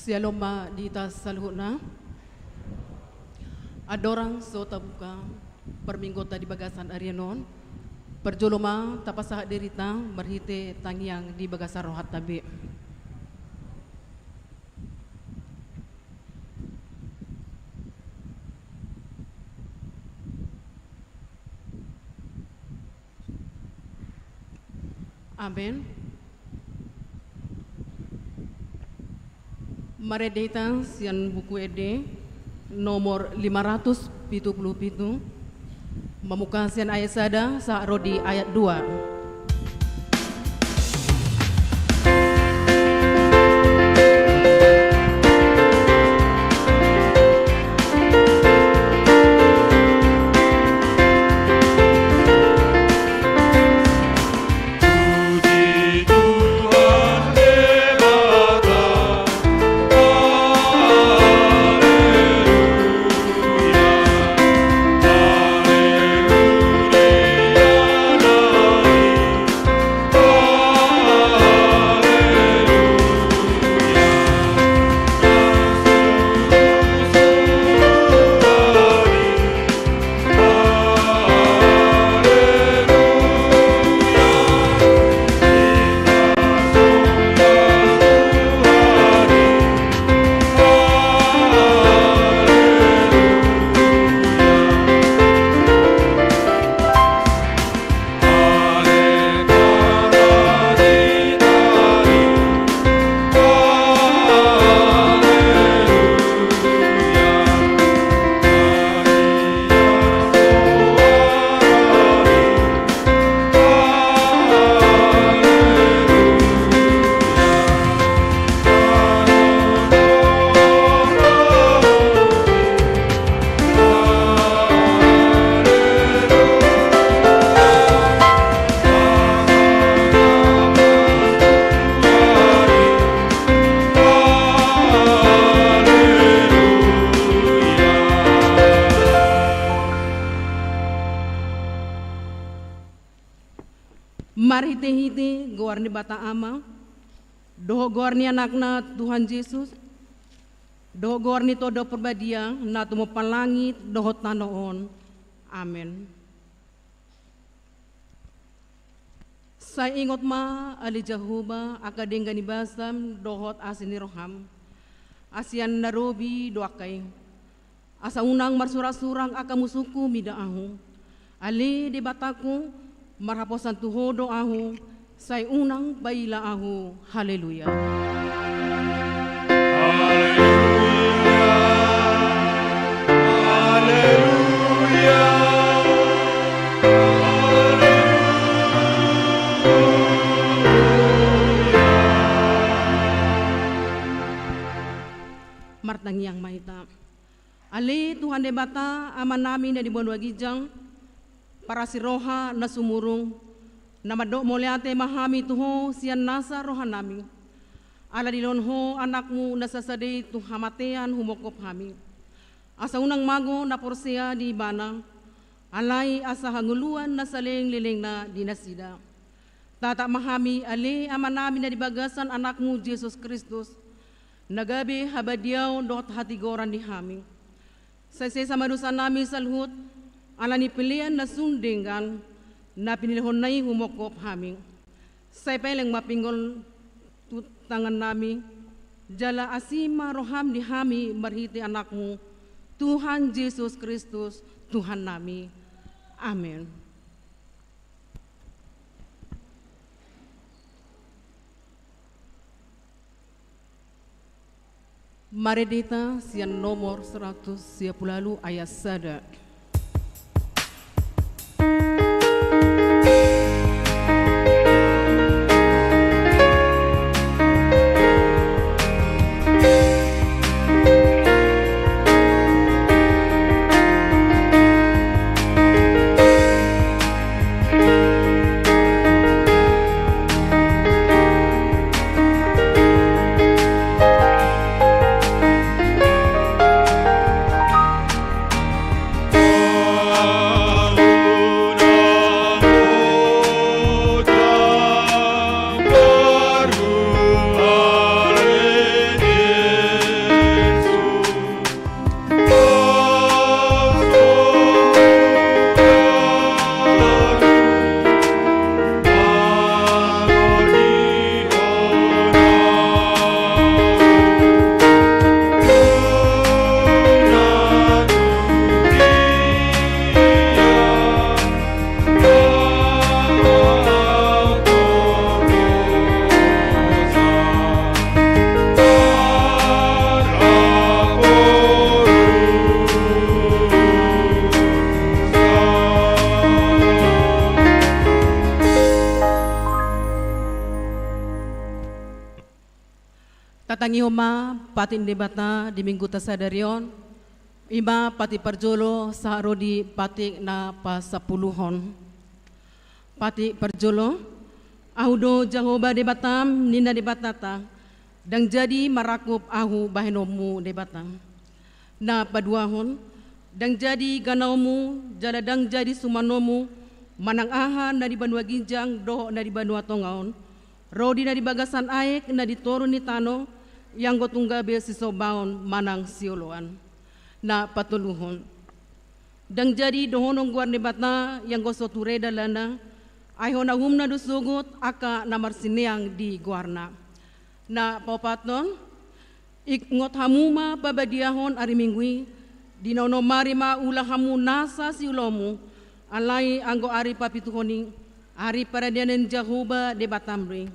Sialoma di tas saluhna. Adorang so tabuka perminggota di bagasan Arianon. Perjoloma tapasah derita merhite tangyang di bagasan rohat tabi. Amin. Maredeta sian buku ede nomor 577 memuka sian ayat sada sa rodi ayat 2. Marhite-hite goarni bata ama, doho goarni anakna Tuhan Yesus, doho goarni todo perbadia, na tumo palangit, doho tanoon. Amen. Saya ingot ma ali Jehovah akadeng gani basam dohot asini roham, asian narobi doakai, asa unang marsurang-surang akamusuku midaahu, ali di bataku, marhaposan tuhodo ahu, say unang baila ahu. Haleluya. Haleluya. Martang yang maita. Ali Tuhan debata aman namin na di buwan wagijang, para si roha na sumurong, na madok moleate mahami tuho siyan nasa roha nami. Ala dilon ho anak mo nasasaday tu hamatean humokop hami. Asa unang mago na porsia di bana, alay asa hanguluan na saling liling na dinasida. Tata mahami ali aman namin na dibagasan anak mo Jesus Kristus, nagabi habadyaw dot hatigoran di hami. Sa madusan nami sa luhut, ala ni pilihan na sundingan na pinilihon na humokop haming. Sa ipalang mapinggol tangan nami, jala asima roham di hami marhiti anak mo, Tuhan Jesus Kristus, Tuhan nami. Amen. Maredita sian nomor 110 ayat sada. ioma patin debata di minggu tasadarion ima pati perjolo sarodi pati na pasapuluhon pati perjolo ahudo Jehovah debatam nina debatata dang jadi marakup ahu bahenomu debatang na paduahon dang jadi ganaumu jaladang jadi sumanomu manang aha na di Banua Ginjang doho na di Banua Tongaon rodi na di bagasan aek na di toro ni tano yang gotunggabe si sobaon manang sioloan na patuluhon dang jadi dohonong guar nebata yang gosoture dalana ayho na humna dusugot aka na marsineang di guarna na paupaton ikngot hamuma babadiahon ari mingwi di nono mari ma ulah hamu nasa si ulomu alai anggo ari papituhoning ari paradianen Jehovah de batamri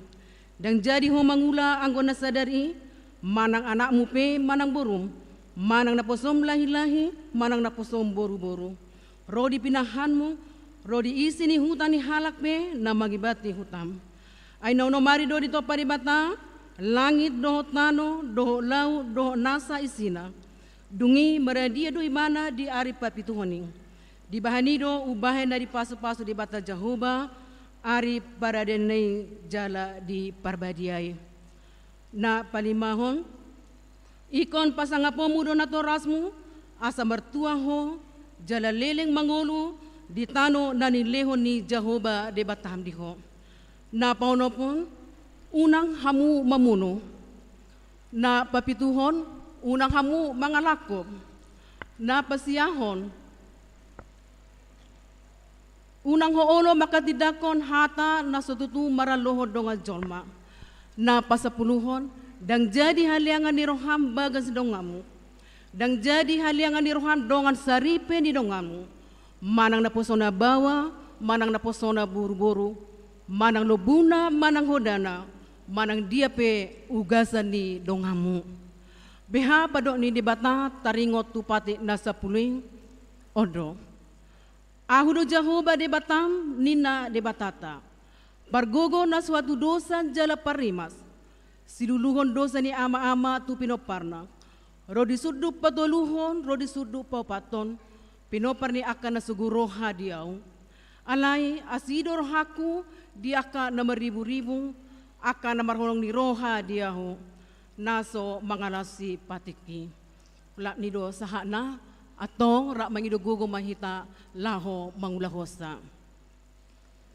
dan jadi ho mangula anggo nasadari manang anakmu pe manang borum manang naposom lahi-lahi manang naposom boru-boru rodi pinahanmu rodi isi ni hutani halak pe na magibati hutam ay nono mari do dito paribata langit doho tano doho lau doho nasa isina dungi meradia do imana di ari papituhoning di bahanido ubahe na di pasu-pasu di bata Jehovah ari paradenai jala di parbadiai na palimahon ikon pasangapomu do nato rasmu asa mertuaho jala leleng mangolu di tano na nilehon ni Jehovah de batam diho na paunopon unang hamu mamuno na papituhon unang hamu mangalakob na pasiyahon unang hoolo makatidakon hata na sututu maralohod donga jolma na pasapuluhon dang jadi haliangan ni roham bagas dongamu dang jadi haliangan ni roham dongan saripe ni dongamu manang na posona bawa manang na posona buru-buru manang lobuna manang hodana manang dia pe ugasan ni dongamu beha padok ni debata taringot tupati nasa puling odo ahudo Jehovah debatam nina debatata bargogo na suatu dosa jala parimas siluluhon dosa ni ama-ama tu pinoparna rodi sudu patoluhon rodi sudu paupaton pinopar ni akan na suguroha diau alai asidor haku di aka na maribu-ribu aka na marholong ni roha diaho naso mangalasi patiki lak nido sahana atong rak mangido gugo mahita laho mangulahosa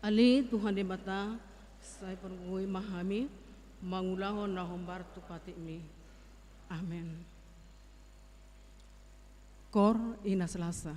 ali Tuhan de mata saya pergui mahami mangulahon na hombar tu patimi amen kor ina selasa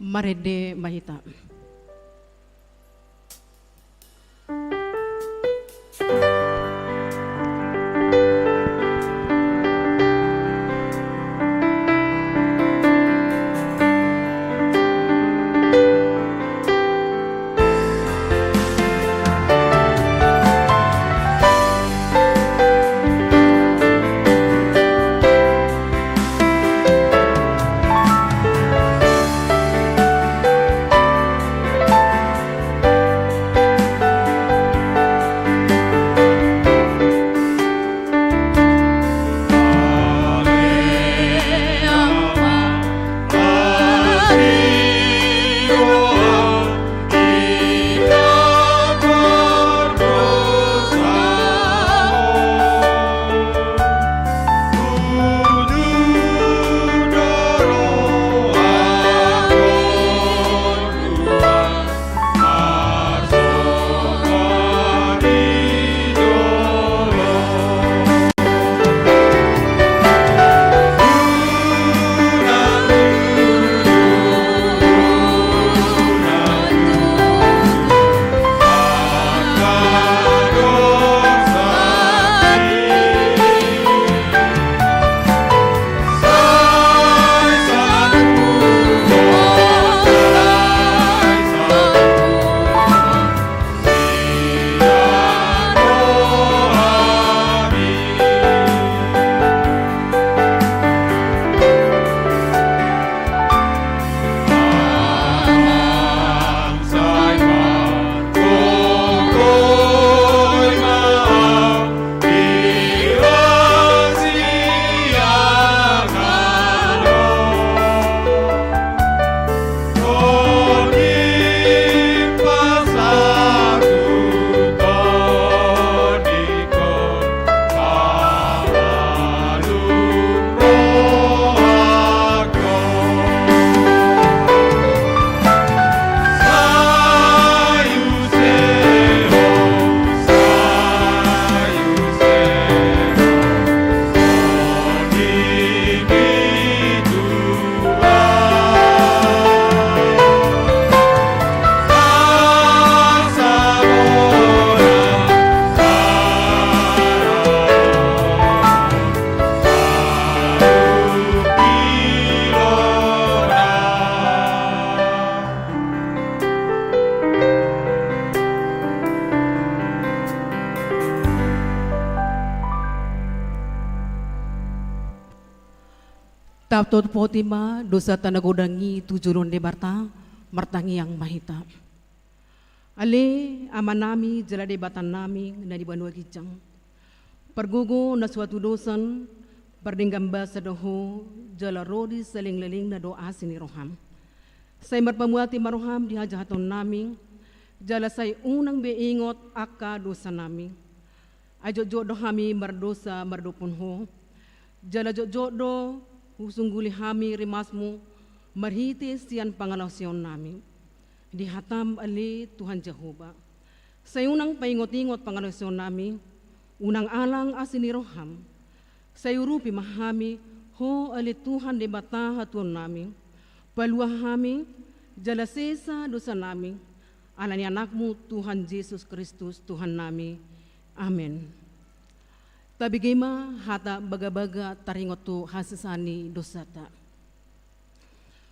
Marede Mahita. Taptot potima dosa tanagodangi tujuron de barta martangi yang mahita. Ale amanami jala de batan nami na di Banua Gijang. Pergugo na suatu dosan berdinggamba sadoho jala rodi seling-leling na doa sini roham. Say marpamuati maroham di hajahaton nami jala say unang beingot aka dosa nami. Ajo do hami mardosa mardopun ho. Jala jodo husungguli hami rimasmu marhiti sian pangalausion nami. Dihatam ali Tuhan Jehovah. Sa unang paingot-ingot pangalausion nami, unang alang asini roham. Sa urupi mahami, ho ali Tuhan di bata hatun nami. Paluah hami, jalasesa dosa nami. Alani anakmu Tuhan Yesus Kristus Tuhan nami. Amen. Tabigima hata baga-baga taringotu hasisani dosata.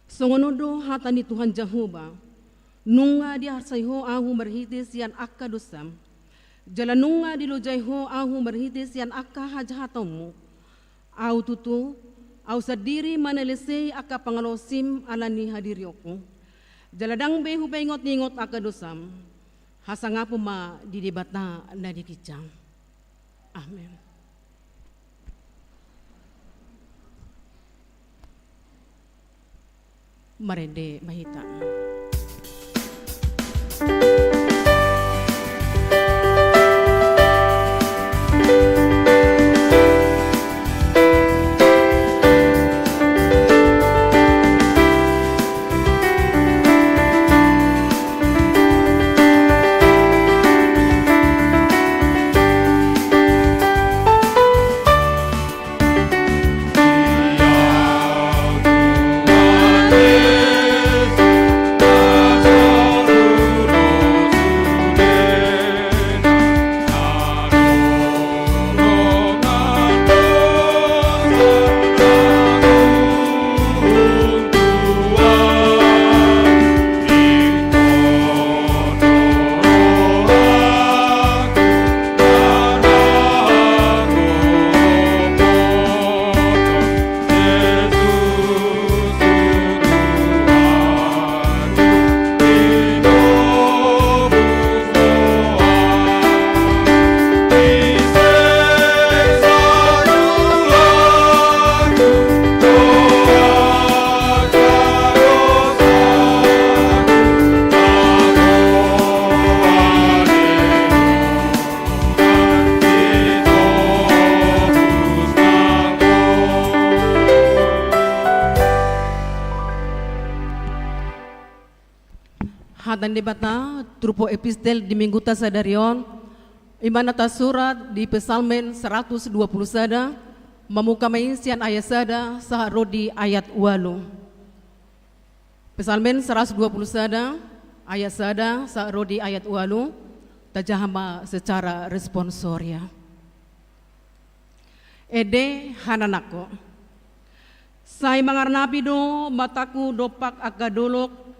Songonodo hata ni Tuhan Jehovah, nunga di harsayho ahu marhitis yan akka dosam. Jala nunga di lojayho ahu marhitis yan akka hajahatomu. Au tutu, au sadiri manalesay akka pangalosim alani hadirioko. Jala dang behu paingot-ingot akka dosam. Hasangapo ma didibata na dikicang. Amen. Marede Mahita. Yesus hatan debata trupo epistel di minggu tasadarion imanata surat di Pesalmen 120 sada memukamai sian ayat sada saharodi ayat walu. Pesalmen 120 sada ayat sada saharodi ayat walu tajahama secara responsoria. Ede hananako sai mangarnapi do mataku dopak akadolok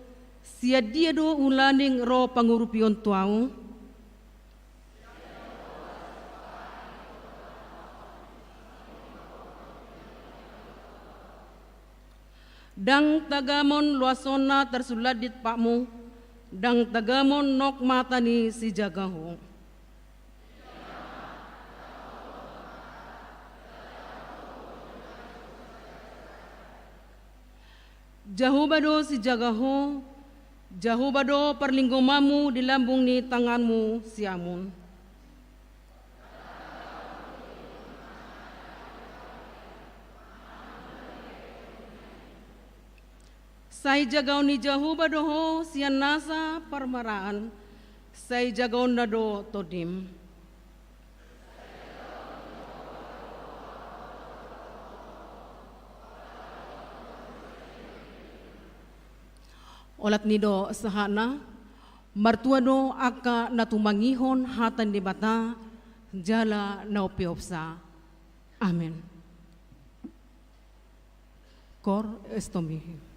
sia dia do ulaning ro pangurupion tuau dang tagamon luasona tersuladit pakmu dang tagamon nok matani si jagaho jauh bado si jagaho jauh bado perlinggomamu di lambung ni tanganmu siamun. Sai jagau ni jauh bado sian nasa parmaraan, sai jagau nado todim. Olat nido sahana martua do aka natumangihon hatan di bata jala naupiopsa. Amin. Cor estomi.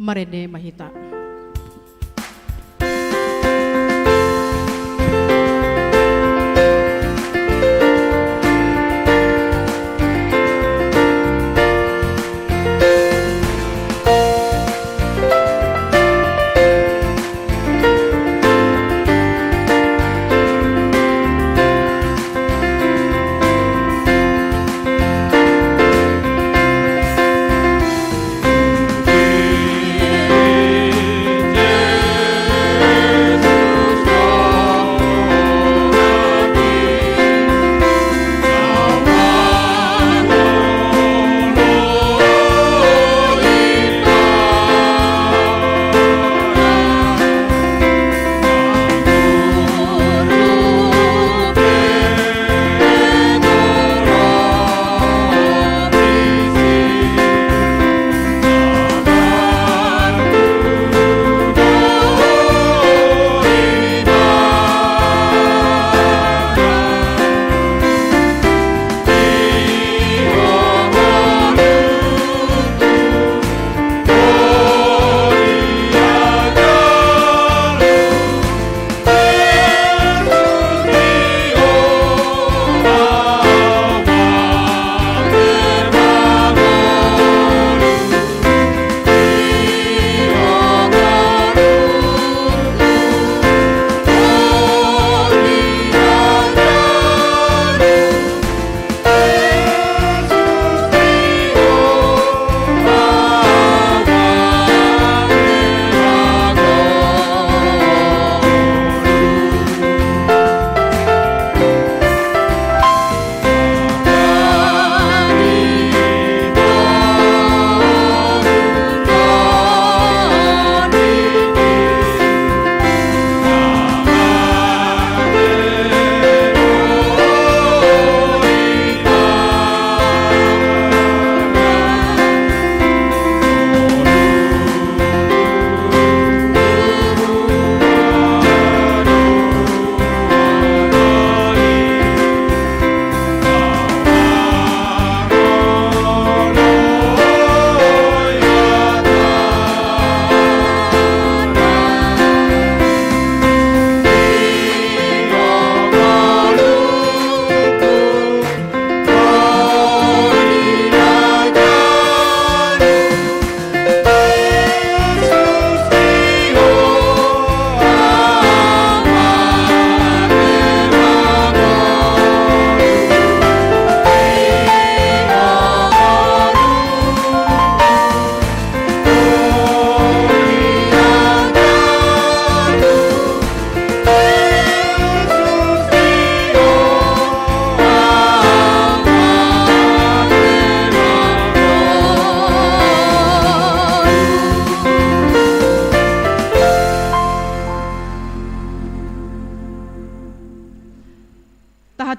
Marede mahita.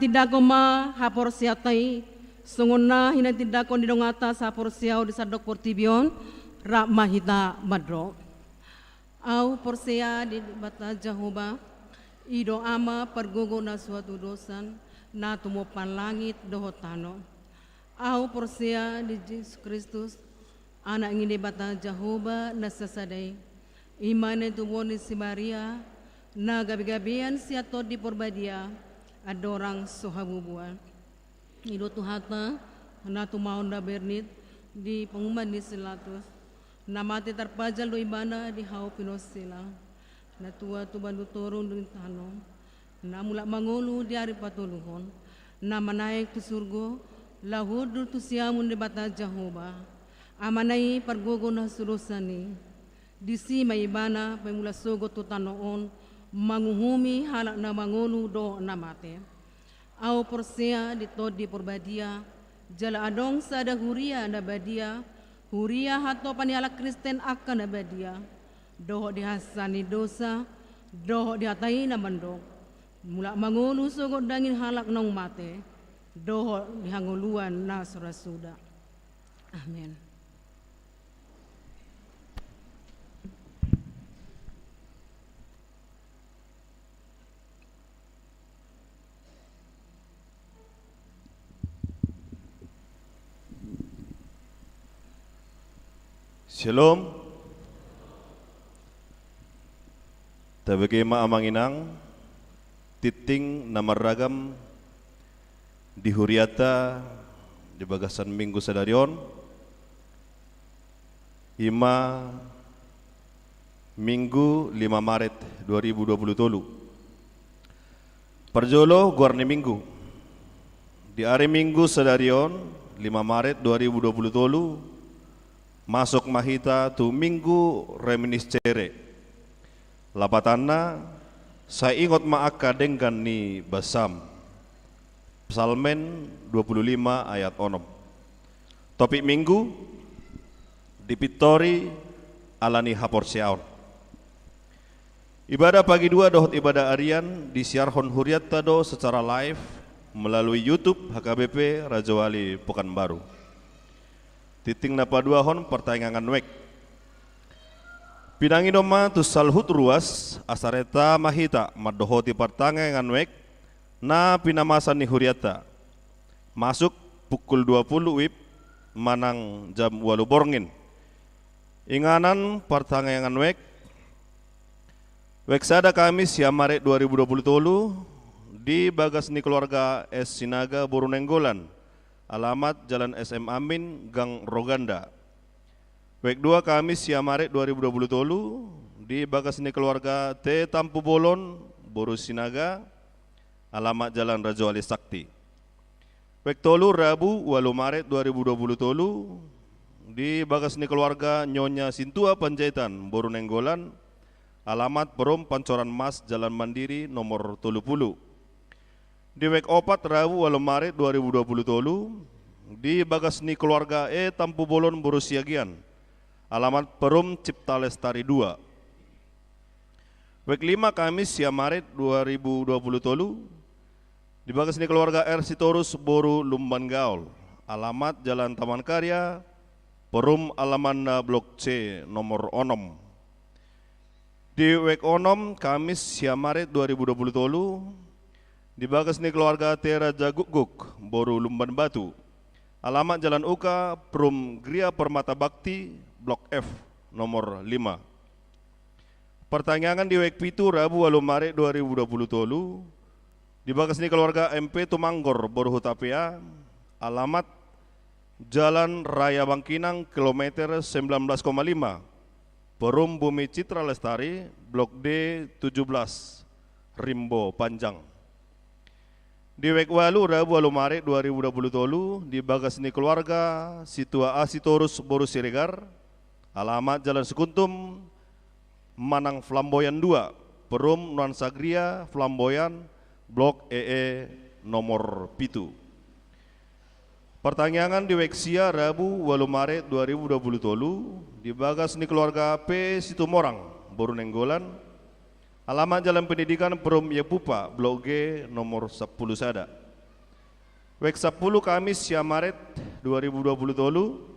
Tidak koma hapor siatai sunguna hina tidak kon didongata sa hapor siau di sadok portibion rak mahita madro au porsia di bata Jehovah ido ama pergogo na suatu dosan na tumopan langit dohotano au porsia di Yesus Kristus anak ngini bata Jehovah na sasadai imane tuboni si Maria na gabi-gabian siato di porbadia adorang sohabubuan ido tuhata na tumaon da bernit di pengumuman di silatus namate terpajal do ibana di hau pinosila na tua tu bandu torong do tano na mulak mangolu di ari patuluhon na manaik tu surgo lahudu tu siamun di bata Jehovah amanai pergogo na surosani di si may ibana pemula sogo tu tanoon manguhumi halak na mangonu do namate au porsia ditodi porbadia jala adong sada huria na badia huria hato paniala Kristen akan na badia doho dihasani dosa doho dihatai na mandok mula mangonu sogo dangin halak nong mate doho dihanguluan na surasuda amin. Shalom, tabagi maamanginang titing namaragam di Huriata di bagasan minggu sadarion Ima Minggu 5 Maret 2020 Perjolo guarni minggu di hari minggu sadarion 5 Maret 2020 masuk mahita tu minggu reminis cere lapatanna saya ingot maaka dengan ni basam Psalmen 25 ayat 6. Topik minggu dipitori alani hapor siaon. Ibadah pagi dua dohot ibadah harian disiarhon Huriat Tado secara live melalui YouTube HKBP Raja Wali Pekanbaru. Titing napa dua hon pertanyaan wek. Pinangi doma tu salhut ruas asareta mahita madohoti pertanyaan wek. Na pinamasan ni Huriata masuk pukul 20 WIB manang jam 8 borngin. Inganan pertanyaan wek sada Kamis ya Maret 2020 di bagas ni keluarga S Sinaga Borunenggolan alamat Jalan SM Amin Gang Roganda. Wek 2 Kamis ya Maret 2020 di bagas ni keluarga T Tampu Bolon Boru Sinaga alamat Jalan Raja Wali Sakti. Wek tolu Rabu 8 Maret 2020 tolu di bagas ni keluarga Nyonya Sintua Panjaitan Borunenggolan alamat Perum Pancoran Mas Jalan Mandiri nomor 30. Di wek 4 Rabu 8 Maret 2020 tolu di bagas ni keluarga Tampu Bolon Borusiagian alamat Perum Cipta Lestari 2. Wek 5 Kamis ya Maret 2020 tolu di bagas ni keluarga R Sitorus Boru Lumban Gaul alamat Jalan Taman Karya Perum Alamanda Blok C nomor 6. Di wek 6 Kamis ya Maret 2020 tolu di bagas ni keluarga Tera Jaguguk Boru Lumban Batu alamat Jalan Uka Perum Gria Permata Bakti Blok F nomor 5. Pertanyaan di wek pitu Rabu 8 Maret 2020 tolu di bagas ni keluarga MP Tumanggor Borhutapia alamat Jalan Raya Bangkinang kilometer 19,5 Perum Bumi Citra Lestari Blok D 17 Rimbo Panjang. Di wek 8 Rabu 8 Maret 2020 tolu di bagas ni keluarga Situa Asitorus Boru Siregar alamat Jalan Sekuntum Manang Flamboyan 2 Perum Nuansagria Flamboyan Blok EE nomor pitu. Pertanyaan di Weksia Rabu 8 Maret 2020 tolu di bagas ni keluarga P Situmorang Borunenggolan alamat Jalan Pendidikan Perum Yepupa Blok G nomor 10 sada. Wek 10 Kamis ya Maret 2020 tolu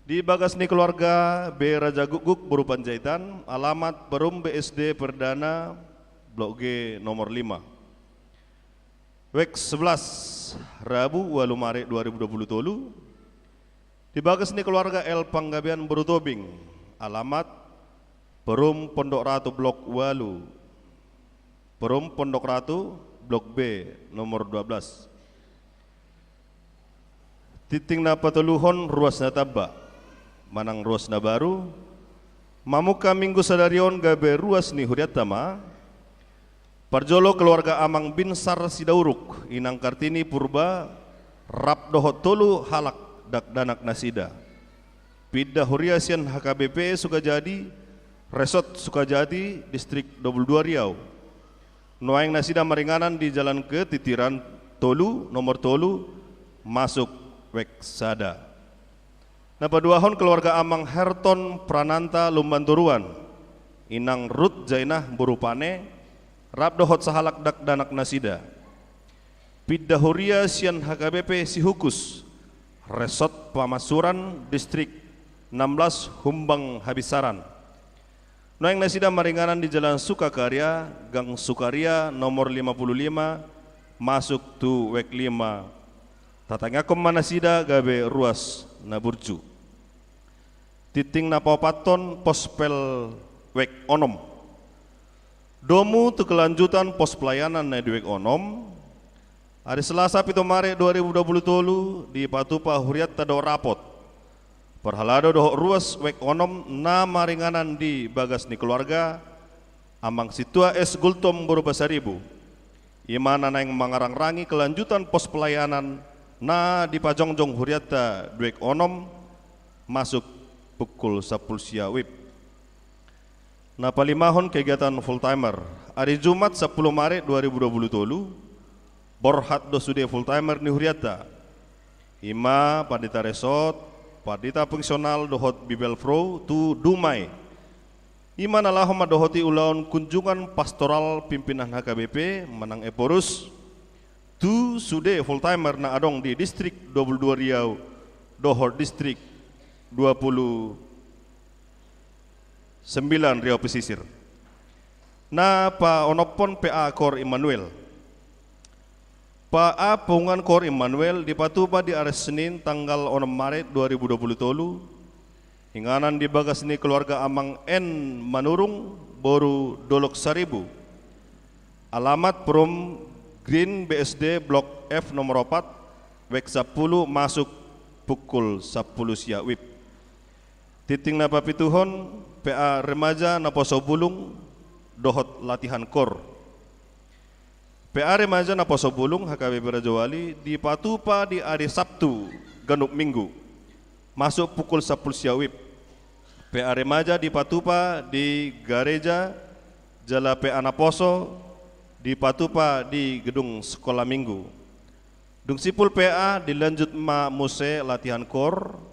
di bagas ni keluarga B Raja Guguk Boru Panjaitan alamat Perum BSD Perdana Blok G nomor 5. Wek 11 Rabu 8 Maret 2020 tolu di bagas ni keluarga L Panggabian Berutobing alamat Perum Pondok Ratu Blok Walu Perum Pondok Ratu Blok B nomor 12. Titing na patuluhon ruas na taba manang ruas na baru mamuka minggu sadarion gabe ruas ni Huriat Tama Parjolo keluarga Amang Binsar Sidauruk Inang Kartini Purba Rap Dohot Tolu Halak Dak Danak Nasida Pidda Huriasian HKBP Sukajadi Resort Sukajadi Distrik 22 Riau Noaeng Nasida Maringanan di jalan ke Titiran Tolu nomor Tolu masuk Weksada. Napaduahon keluarga Amang Herton Prananta Lumbanturuan Inang Ruth Jainah Burupane Rap Dohot Sahalak Dak Danak Nasida Pidda Huriasian HKBP Sihukus Resort Pamasuran Distrik 16 Humbang Habisaran Noeng Nasida Maringanan di Jalan Sukakarya Gang Sukaria nomor 55 masuk tu wek 5 Tatangakom Manasida gabe ruas Naburju Titing Napapaton Pospel wek onom Domu tu kelanjutan pos pelayanan na duwek onom. Hari Selasa 7 Maret 2020 di Patupa Huriat tado rapot. Perhalado doh ruas wek onom na maringanan di bagas ni keluarga amang situa es gultom berupa seribu. Imana na yang mangarang-rangi kelanjutan pos pelayanan na di Pajongjong Huriat duwek onom masuk pukul 10 siawib. Na palimahon kegiatan full timer. Hari Jumat 10 Maret 2020 borhat do sude full timer ni Huriata. Ima padita resort, padita fungsional dohot Bibel Fro tu Dumai. Ima nalahom dohoti ulaun kunjungan pastoral pimpinan HKBP Menang Eporus tu sude full timer na adong di distrik 22 Riau dohot distrik 29 Riau Pesisir. Na pa onopon PA Kor Immanuel. PA Pungan Kor Immanuel di Patupa di hari Senin tanggal 6 Maret 2020 tolu. Hinganan di bagas ni keluarga Amang N Manurung Boru Dolok Saribu. Alamat Prom Green BSD Blok F nomor 4 Wek 10 masuk pukul 10 siawib. Titing napa pituhon PA remaja na Poso Bulung dohot latihan kor. PA remaja na Poso Bulung HKBP Raja Wali di Patupa di hari Sabtu genuk minggu masuk pukul 10 siawib. PA remaja di Patupa di Gareja Jala PA na Poso di Patupa di gedung sekolah minggu. Dung sipul PA dilanjut ma muse latihan kor.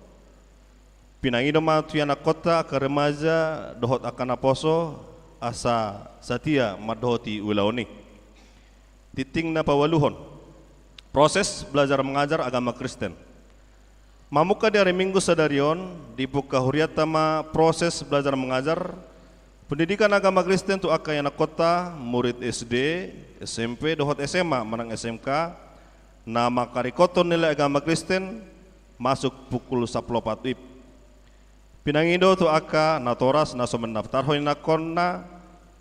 Pinangido ma tuyana kota ke remaja dohot akan na Poso asa satia madohoti ulaoni. Titing na pawaluhon proses belajar mengajar agama Kristen. Mamuka di hari Minggu sadarion di Puka Huriatama proses belajar mengajar pendidikan agama Kristen tu akayana kota murid SD, SMP, dohot SMA, menang SMK. Nama karikoton nilai agama Kristen masuk pukul 10 patib. Pinangido tu aka natoras naso mendaftar hoi nakonna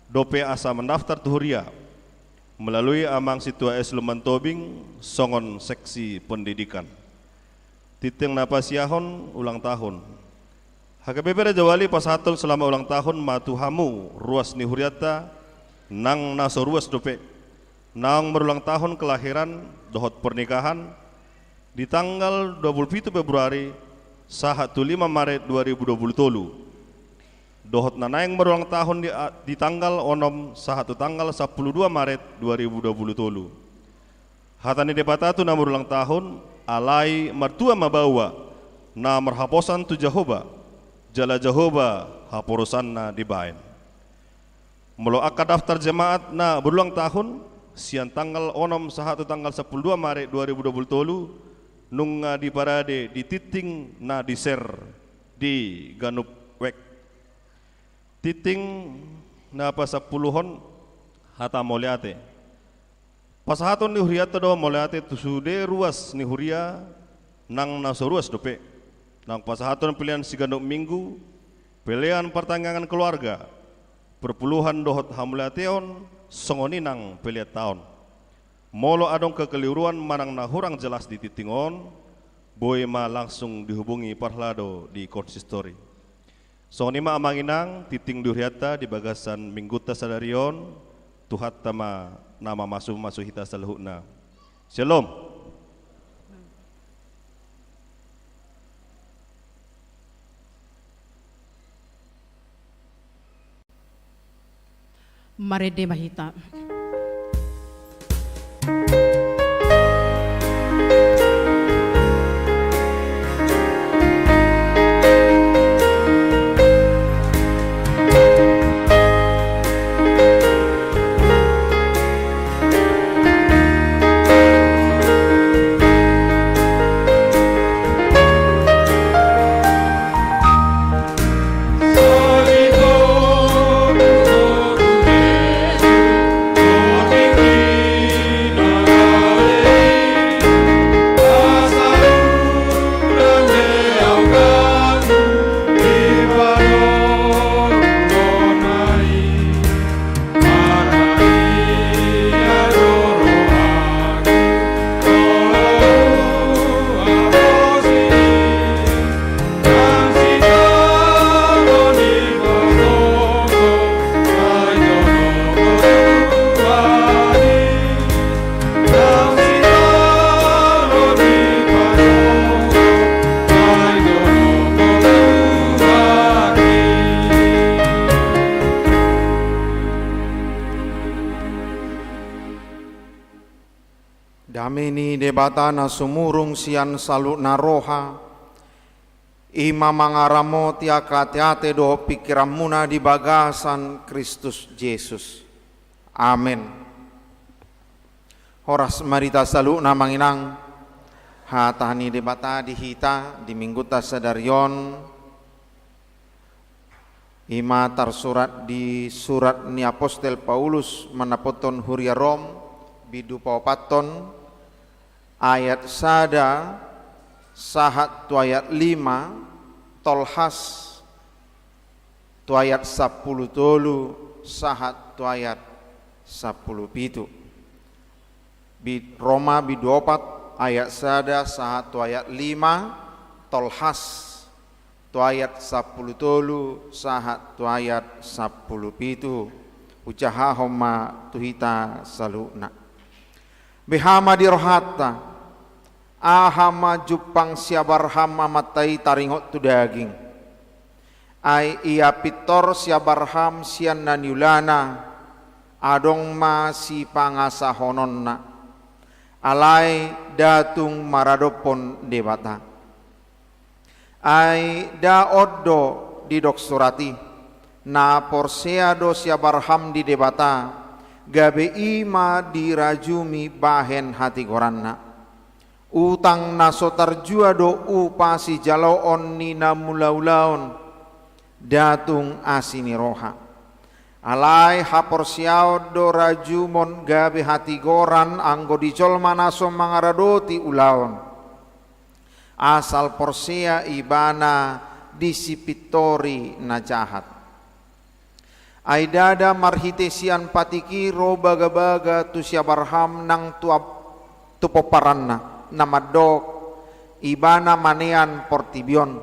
dope asa mendaftar tu huria melalui amang situa Esluman Tobing songon seksi pendidikan. Titing napasiahon ulang tahun. HKBP Raja Wali pasatul selama ulang tahun matuhamu ruas ni Huriata nang naso ruas dope. Nang berulang tahun kelahiran dohot pernikahan di tanggal 27 Februari sahat 5 Maret 2020 tolu. Dohot nanayang berulang tahun di tanggal onom sahatu tanggal 12 Maret 2020 tolu. Hatani debatatu na berulang tahun alai mertua mabawa na merhaposan tu Jehovah jala Jehovah haporusan na dibain. Mulu akad daftar jemaat na berulang tahun sian tanggal onom sahatu tanggal 12 Maret 2020 tolu nunga di parade di titing na diser di Ganup Wek. Titing na pa 10hon hata moliate. Pasahaton ni Huriata do moliate tusude ruas ni Huria nang naso ruas dope. Nang pasahaton pilihan si Ganup Minggu, pilihan pertanggangan keluarga, perpuluhan dohot hamulateon songoni nang pilihan tahun. Molo adong kekeliruan manang nahurang jelas di titingon, boy ma langsung dihubungi parlado di konsistori. Songoni ma amanginang titing Huriata di bagasan Mingguta sadarion, tuhat tama nama masuk hita salhuna. Shalom. Marede Bahita. Salidon, debata na sumurung sian salu na roha, ima mangaramo tiaka-tiate do pikiran muna di bagasan Kristus Yesus. Amin. Horas marita salu na manginang hatani debata dihita di minggu tasadarion ima tersurat di surat ni Apostel Paulus manapoton huria Rom bidu papaton ayat sada sahat tu ayat 5 tolhas tu ayat 10 tolu sahat tu ayat 10 pitu Roma bidu opat ayat sada sahat tu ayat 5 tolhas tu ayat 10 tolu sahat tu ayat 10 pitu ucaha homa tuhita saluna behama dirohata ahama jupang siabarhama matai taringot tu daging ai ia pitor siabarham sian naniulana adong ma si pangasahononna alai datung maradopon debata ai da oddo di doksurati na porseado siabarham di debata gabe ima dirajumi bahen hati goranna utang naso tarjua do upasi jalaon nina mulaulaon datung asini roha alai haporsiao do rajumon gabe hati goran anggo dicol manaso mangaradoti ulaon asal porsea ibana disipitori na jahat aidada marhitesian patiki ro baga-baga tu siabarham nang tupoparanna namadok ibana manean portibion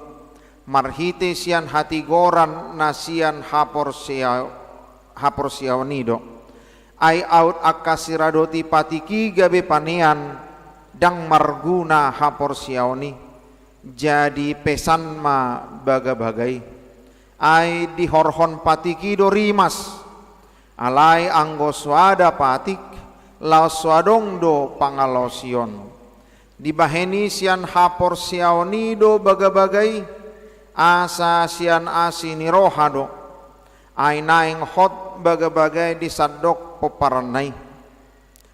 marhitesian hati goran nasian haporsea nido ai out akasiradoti patiki gabe panean dang marguna haporsiaoni jadi pesan ma baga-bagai ai dihorhon patiki do rimas alai anggo swada patik lao swadong do pangalosion dibaheni sian haporsiaoni do baga-bagai asa sian asini rohado ai naing hot baga-bagai disadok poparanai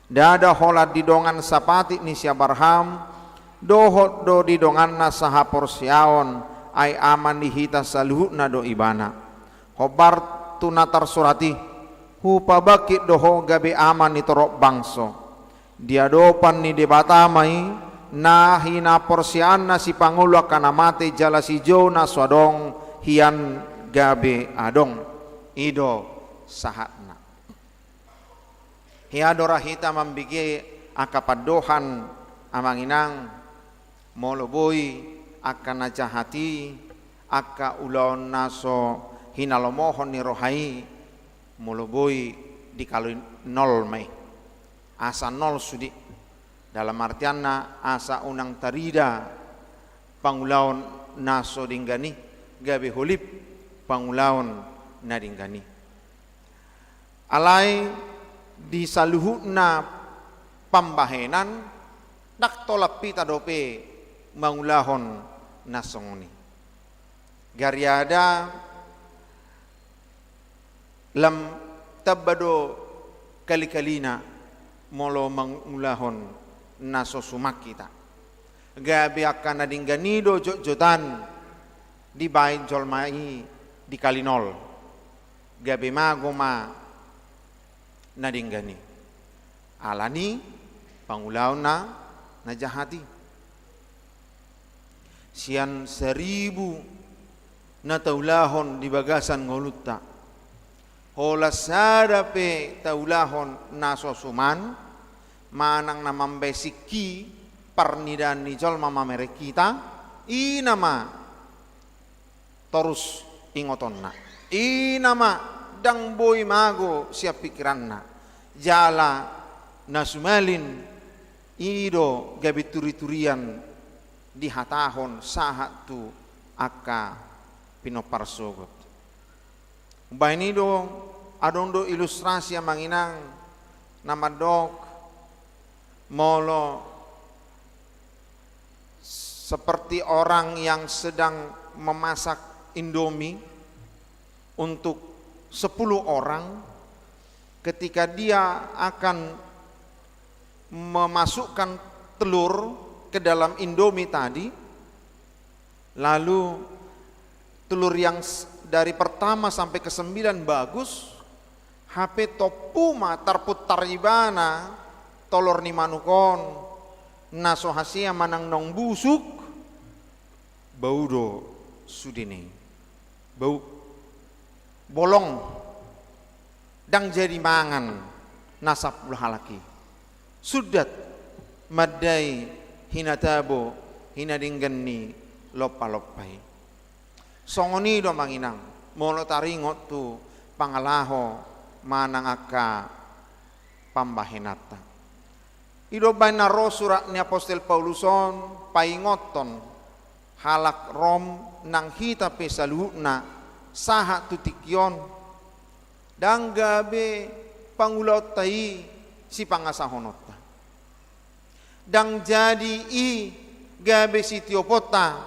dada holat didongan sapati ni siabarham dohot do didongan na sahaporsiaon ai aman dihita saluhutna do ibana hobar tunatar surati hupa bakit doho gabe aman ni torok bangso diadopan ni debatamai na hina porsian na si pangulo kana mate jala si jo na swadong hian gabe adong ido sahatna hiadora hita mambigi akapadohan amanginang moloboi akan najahati aka ulaon naso hinalomohon ni rohai moloboi dikalu nol mai asa nol sudi dalam artianna asa unang tarida pangulaon naso dinggani gabe holip pangulaon na dinggani alai di saluhutna pambahenan dak tolap pita dope mangulahon nasongoni gariada lam tabado kali-kalina molo mangulahon naso sumak kita gabe akan nadingganido jot-jotan di bain jolmai di kalinol gabe magoma nadinggani alani pangulaon na najahati sian 1000 na taulahon di bagasan ngolutta hola sadape taulahon naso suman manang namambesiki parnidan ni jolma mamere kita inama terus ingotonna inama dang boy mago siap pikiranna jala nasumalin ido gabi turi-turian di hatahon sahat tu aka pinoparsogot baini do adong do ilustrasi yang manginang namadok molo seperti orang yang sedang memasak Indomie untuk 10 orang. Ketika dia akan memasukkan telur ke dalam Indomie tadi, lalu telur yang dari pertama sampai ke 9 bagus, HP topuma tarputar ibana tolor ni manukon naso hasia manang nong busuk bau do sudine bau bolong dang jadi mangan nasab halaki sudat madai hinatabo hinadingganni lopa-lopai songoni do manginang molo taringot tu pangalaho manang aka pambahenata ido baina ro surat ni Apostel Pauluson paingoton halak rom nang hita pesaluhna saha tutikyon dang gabe pangulaut tai si pangasahonota dang jadi i gabe si tiopota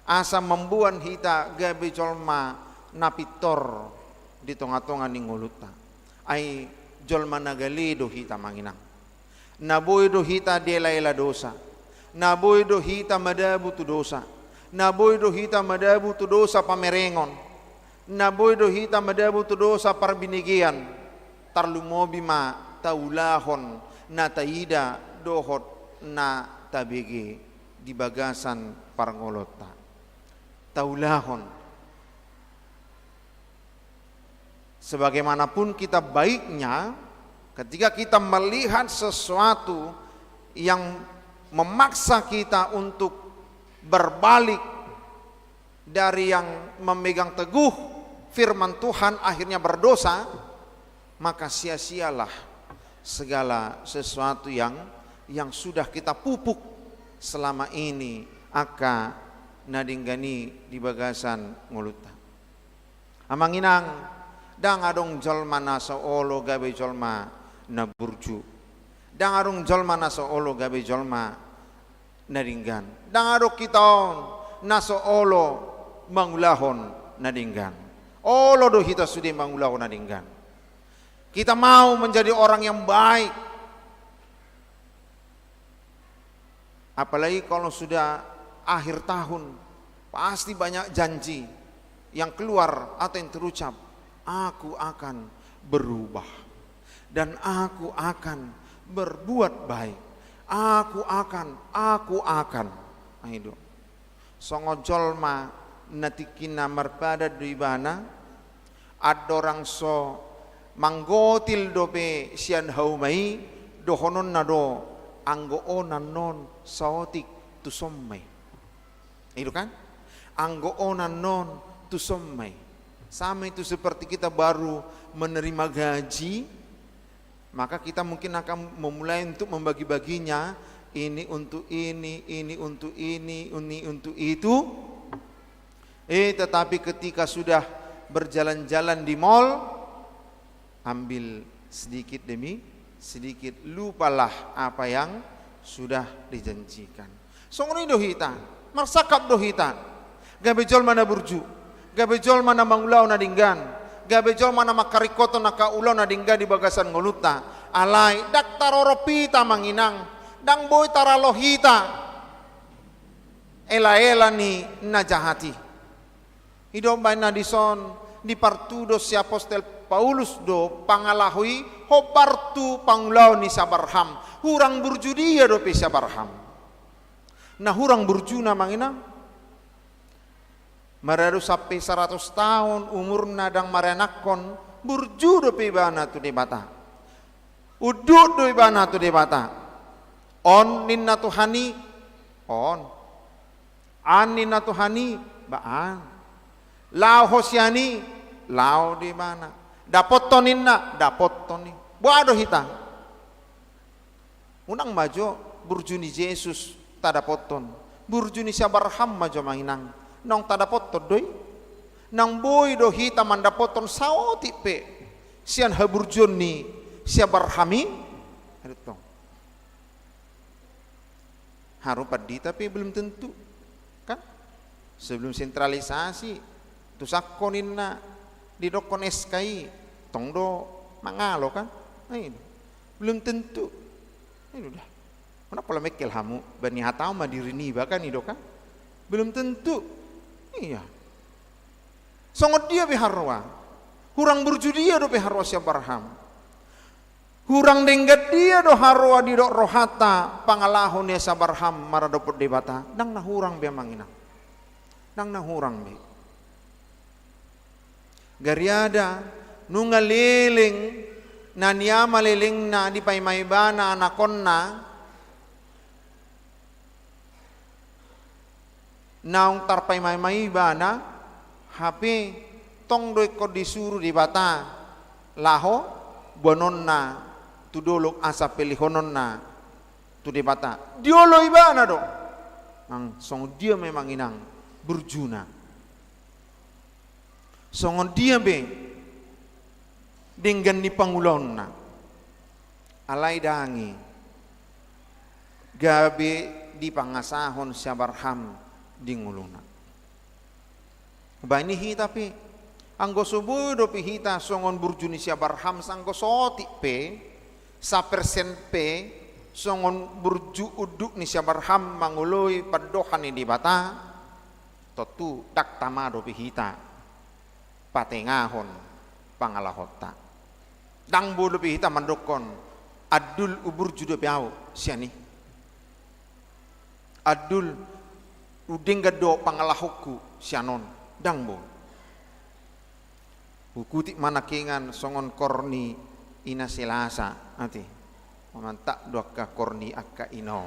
asa membuan hita gabe jolma napitor di tonga-tonga ning nguluta ai jolma nagalido hita manginang naboy do hita dela-ela dosa naboy do hita madabu tu dosa naboy do hita madabu tu dosa pamerengon naboy do hita madabu tu dosa parbinigian tarlumobi ma taulahon na taida dohot na tabege di bagasan parngolota taulahon. Sebagaimanapun kita baiknya, ketika kita melihat sesuatu yang memaksa kita untuk berbalik dari yang memegang teguh firman Tuhan akhirnya berdosa, maka sia-sialah segala sesuatu yang sudah kita pupuk selama ini aka nadinggani di bagasan nguluta. Amanginang dang adong jolma naso olo gabe jolma na burju dang adong jolma naso olo gabe jolma nadinggan dang adok kitaon naso olo mangulahon nadinggan olo do hita sudi mangulahon nadinggan. Kita mau menjadi orang yang baik, apalagi kalau sudah akhir tahun pasti banyak janji yang keluar atau yang terucap. Aku akan berubah dan aku akan berbuat baik. Aku akan. Ayo. Songo jolma natikina marpada duibana adorang so manggotil dope sian haumai dohonon nado anggo onan non saotik tusommai. Itu kan? Anggo onan non tusommai. Sama itu seperti kita baru menerima gaji, maka kita mungkin akan memulai untuk membagi-baginya, ini untuk ini untuk ini untuk itu. Tetapi ketika sudah berjalan-jalan di mall, ambil sedikit demi sedikit, lupalah apa yang sudah dijanjikan. Songoni dohita, marsakap dohita, gabejol mana burju. Gabejol mana mangulau na dinggan, gabejol mana makarikoto na kaulau na dingga di bagasan ngoluta, alai dak taroropita manginang, dang boy taralohita, ela ni najahati. Hidomba na dison di partudo si Apostel Paulus do pangalahui ho partu pangulau ni sabarham, hurang burju dia do pe sabarham. Nah hurang burju na manginang. Maradu sampai 100 tahun umur nadang marenakon burju do pibana tu debata. Udut do ibana tu debata. On ninna tuhani on. An ninna tuhani baan. Lao hosiani lao di mana. Dapot toninna dapot toni. Boado hita. Unang majo burju ni Yesus tadapoton. Burju ni sabarham majo manginang. Nong tadapot doi nang boy do hita mandapoton sao tipe sian haburjon ni sia barhami itu harupat di tapi belum tentu kan. Sebelum sentralisasi tu sakkonin na di dokon SKI tongdo mangalo kan. Nah, ini belum tentu. Ini udah. Mana pola mekel hamu bani hatau madirini bahkan itu kan. Belum tentu. Iya. Songot dia biharwa. Hurang berjudia do biharwa Syah Barham. Hurang denggat dia do harwa di dok rohata pangalahon ya Syah Barham maradopot debata. Dang na hurang be mangina. Dang na hurang be. Gariada nungaliling na niya maliling na di paymaybana anakon na naung tarpay maymaybana hape tong doy ko disuruh di bata laho bonon na tudolok asa pelihonon na tu di bata diolo ibana do ang song dia memang inang berjuna songon dia be dengan ni pangulon na alai dangi gabe di pangasahon Syah Barham di nguluna bani hita pe anggo subuh do pe hita songon burjuni Syah Barham sanggo soti pe sa persen pe songon burju uduk ni Syah Barham manguloi padohan ni di bata totu dak tama do pe hita patengahon pangalahota dang bolo pe hita mandokon adul ubur judo piau siani adul uding gado pangalahokku sianon dang bo hukuti manakingan songon korni ina selasa ati mamantak doaka korni akka inau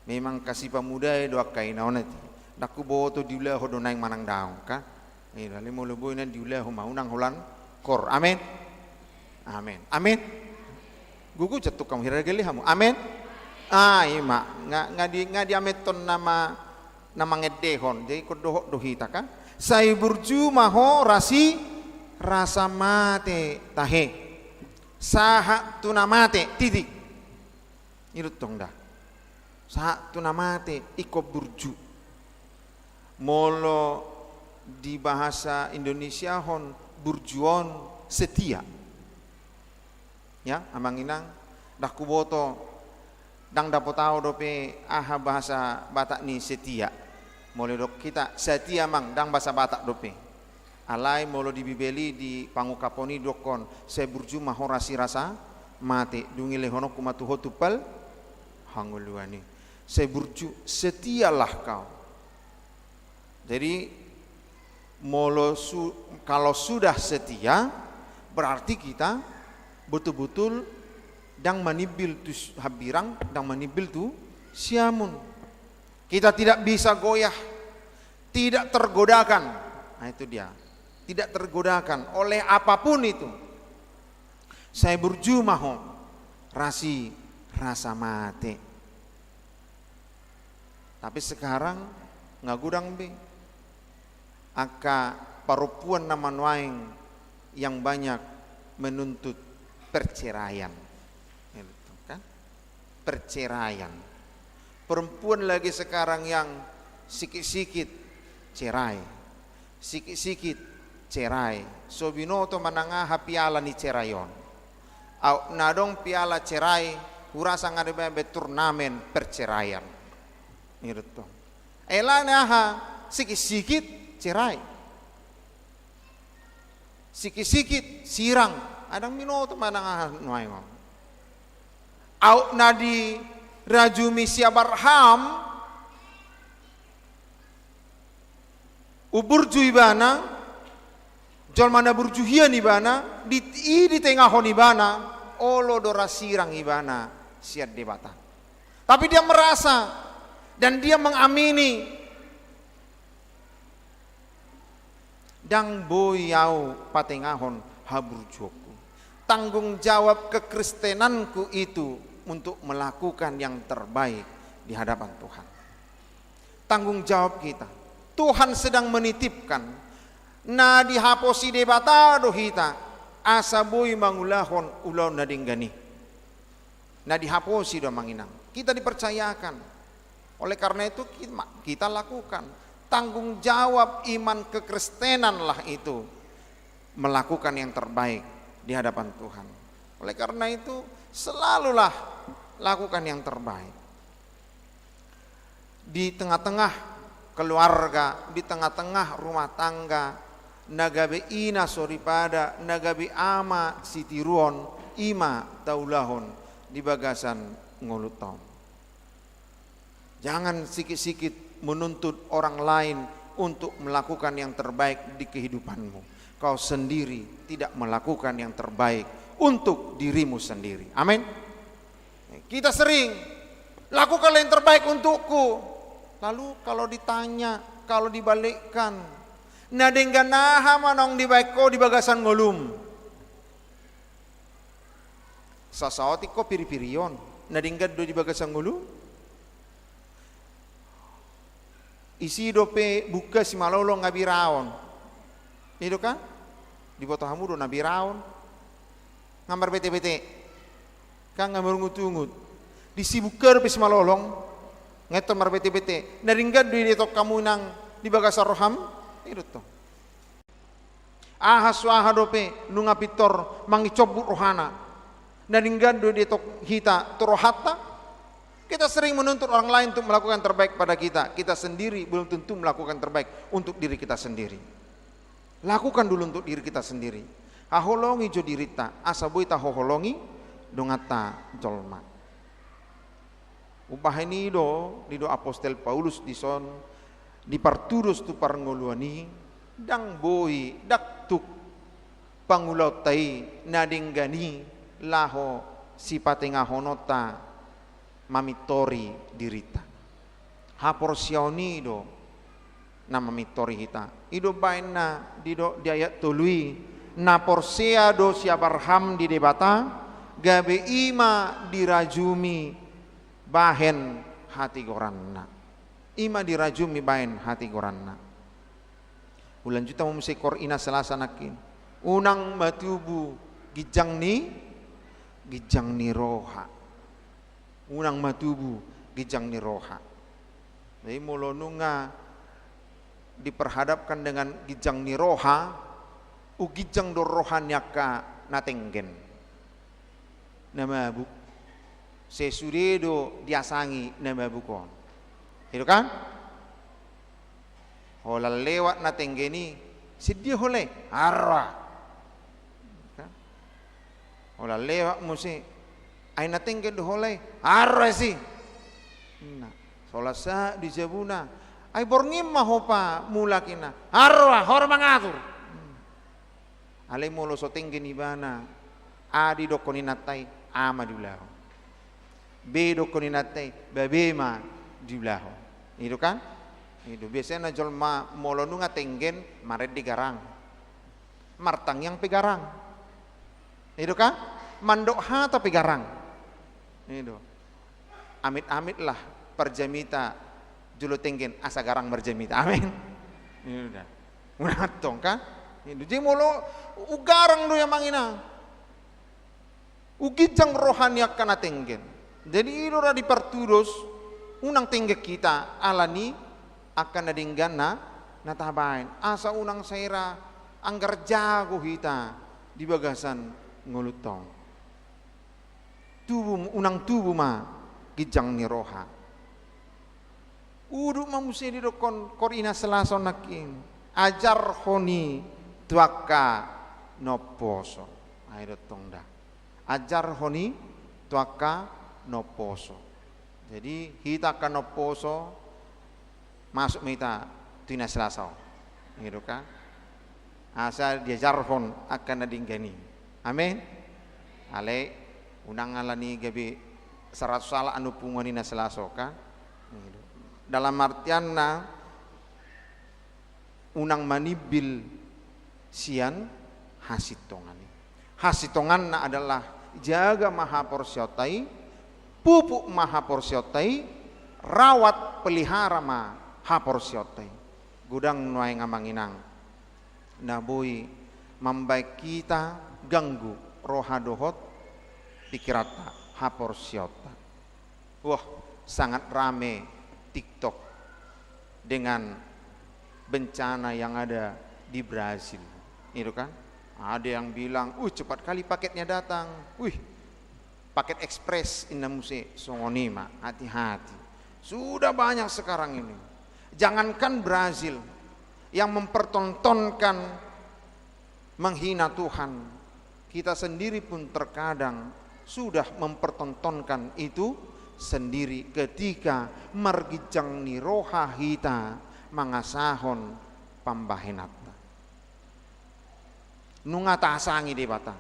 memang kasih pemuda doa ka inau nanti daku boto diulah hodo naing manang daung ka ila limo lebo ina diulah maunang hulan kor amin amin amin gugu jatuh kamu hiragali hamu amin ima ngadi ameton nama ngedehon jadi kodoh dohita kan sai burju maho rasa mate tahe saha tunamate titik itu tong dah saha tunamate iko burju molo di bahasa Indonesia hon burjuon setia ya amang inang dah kuboto dang dapotau dope aha bahasa Batak ni setia molo dok kita setia mang dang bahasa Batak dope alai molo di bibeli di pangukaponi dokon saya burju mahorasi rasa mate dungi lehono kumatuho tupal hanguluani saya burju setialah kau jadi kalau sudah setia berarti kita betul-betul dang manibil tu habirang dang manibil tu siamun kita tidak bisa goyah tidak tergodakan nah itu dia tidak tergodakan oleh apapun itu saya burju maho rasa mate tapi sekarang ngagudang be aka parupuan nama nuaing yang banyak menuntut perceraian itu kan perceraian perempuan lagi sekarang yang sikit-sikit cerai sikit-sikit cerai sobinoto manangah piala ni cerayon au nadong piala cerai hurasa ngade turnamen perceraian itu elana ha sikit-sikit cerai sikit-sikit sirang adang minoto manang nuaingon au nadi rajumi Syah Barham uburju ibana jol mana burjuhian ibana di tengahon ibana olo dora sirang ibana siat debata tapi dia merasa dan dia mengamini dang boyau patengahon haburjoku tanggung jawab kekristenanku itu untuk melakukan yang terbaik di hadapan Tuhan tanggung jawab kita Tuhan sedang menitipkan na dihaposi debata dohita asa boy mangulahon ulau nadinggani na dihaposi do manginang kita dipercayakan Oleh karena itu kita lakukan. Tanggung jawab iman kekristenanlah itu melakukan yang terbaik di hadapan Tuhan. Oleh karena itu selalulah lakukan yang terbaik. Di tengah-tengah keluarga, di tengah-tengah rumah tangga, nagabe ina soripada, nagabe ama sitiruon, ima taulahon di bagasan ngolutom. Jangan sikit-sikit menuntut orang lain untuk melakukan yang terbaik di kehidupanmu. Kau sendiri tidak melakukan yang terbaik untuk dirimu sendiri. Amin. Kita sering lakukan yang terbaik untukku. Lalu kalau ditanya, kalau dibalikkan, nadenganaha manong dibaiko di bagasan ngolum. Sasawati ko piri-pirion, nadenggan do di bagasan ngolum. Isi dope buka si malolong ngabiraon. Itu kan? Di boto hamudo nabiraon. Ngambar bete-bete. Kan ngambar ngut-ngut. Disibukar pe si malolong. Ngeto mar bete-bete. Naringgad di detok kamu nang di bagasar roham. Itu to. Ahas waha dope nunga pitor mangicobut rohana. Naringgad di detok hita turohata. Kita sering menuntut orang lain untuk melakukan terbaik pada kita. Kita sendiri belum tentu melakukan terbaik untuk diri kita sendiri. Lakukan dulu untuk diri kita sendiri. Haholongi jo dirita, asabui ta hoholongi dongata jolma. Ubah ini do apostol Paulus dison di parturus tu parngoluani dang boi daktuk pangulautai nadinggani laho sipatenga honota mamitori dirita. Hapor siaoni do na mamitori hita. Ido baina di ayat tului na porsea do si Abraham di debata gabe ima dirajumi bahen hati goranna. Ima dirajumi bahen hati goranna. Ulan juta musikor ina selasa nakin. Unang matubu gijang ni roha. Unang matubu gijang ni roha. Jadi mulonunga diperhadapkan dengan gijang ni roha, ugijang do rohanya ka natenggen. Nama bu sesuredo diasangi nama bukon. Itu kan? Hola lewat natenggeni sedih hole arwa. Hola lewat musik ay natenggen do holay arra si na solasa di jabuna ay borngim mahopa mulakina arwa hor mangatur alay molo so tenggen ibana adi do koninatai ama diulahu be do koninatai babema diulahu itu kan itu biasanya jolma molo nunga tenggen maret di garang martang yang pegarang itu kan mandok ha tapi garang. Itu. Amit-amit lah perjamita julu tenggen asa garang berjamita. Amin. Ini udah. Unatong kan? Itu jadi molo ugarang do yang mangina. Ugijang rohani kana tenggen. Jadi itu di perturus unang tengge kita alani akan nadinggana natabain. Asa unang saira anggar jago kita di bagasan ngulutong. Tubuh unang tubuh ma gijang ni roha. Udu mamusia di dokon korina selason nakin. Ajar honi tuaka noposo. Ayo tongda. Ajar honi tuaka noposo. Jadi kita kan noposo masuk mita tina selaso. Gitu kan? Asal diajar hon akan nadinggani. Amin. Ale unang alani gabi seratus salah anu pungoni na selasoka dalam artian na unang manibil sian hasitongan na adalah jaga maha porsiotai pupuk maha porsiotai rawat pelihara maha porsiotai gudang nuai ngamanginang naboi mambaik kita ganggu rohadohot pikirata hapor siota. Wah sangat rame TikTok dengan bencana yang ada di Brasil. Itu kan? Ada yang bilang, cepat kali paketnya datang. Paket ekspres indah musik songonima, hati-hati. Sudah banyak sekarang ini. Jangankan Brasil yang mempertontonkan menghina Tuhan, kita sendiri pun terkadang sudah mempertontonkan itu sendiri ketika margijang ni roha hita mangasahon pambahenata. Nunga tasangi debata.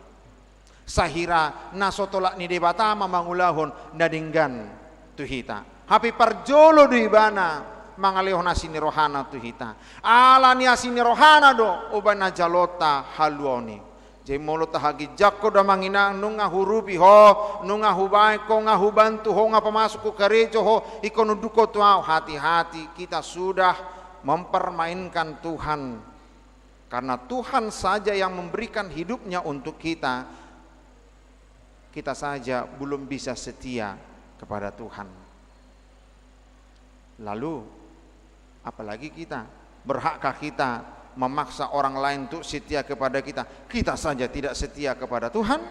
Sahira nasotolak ni debata mamangulahon nadinggan tuhita. Hapi parjolo di bana mangalehon asini rohana tuhita. Ala ni asini rohana do ubana jalota haluoni. Jadi molo tahagi jakko da manginang nunga hurupi ho, nunga hubai ko nga hubantu ho nga pamasuk ko karejo ho, ikono duko tuau. Hati-hati, kita sudah mempermainkan Tuhan. Karena Tuhan saja yang memberikan hidupnya untuk kita. Kita saja belum bisa setia kepada Tuhan. Lalu apalagi kita? Berhakkah kita memaksa orang lain untuk setia kepada kita? Kita saja tidak setia kepada Tuhan.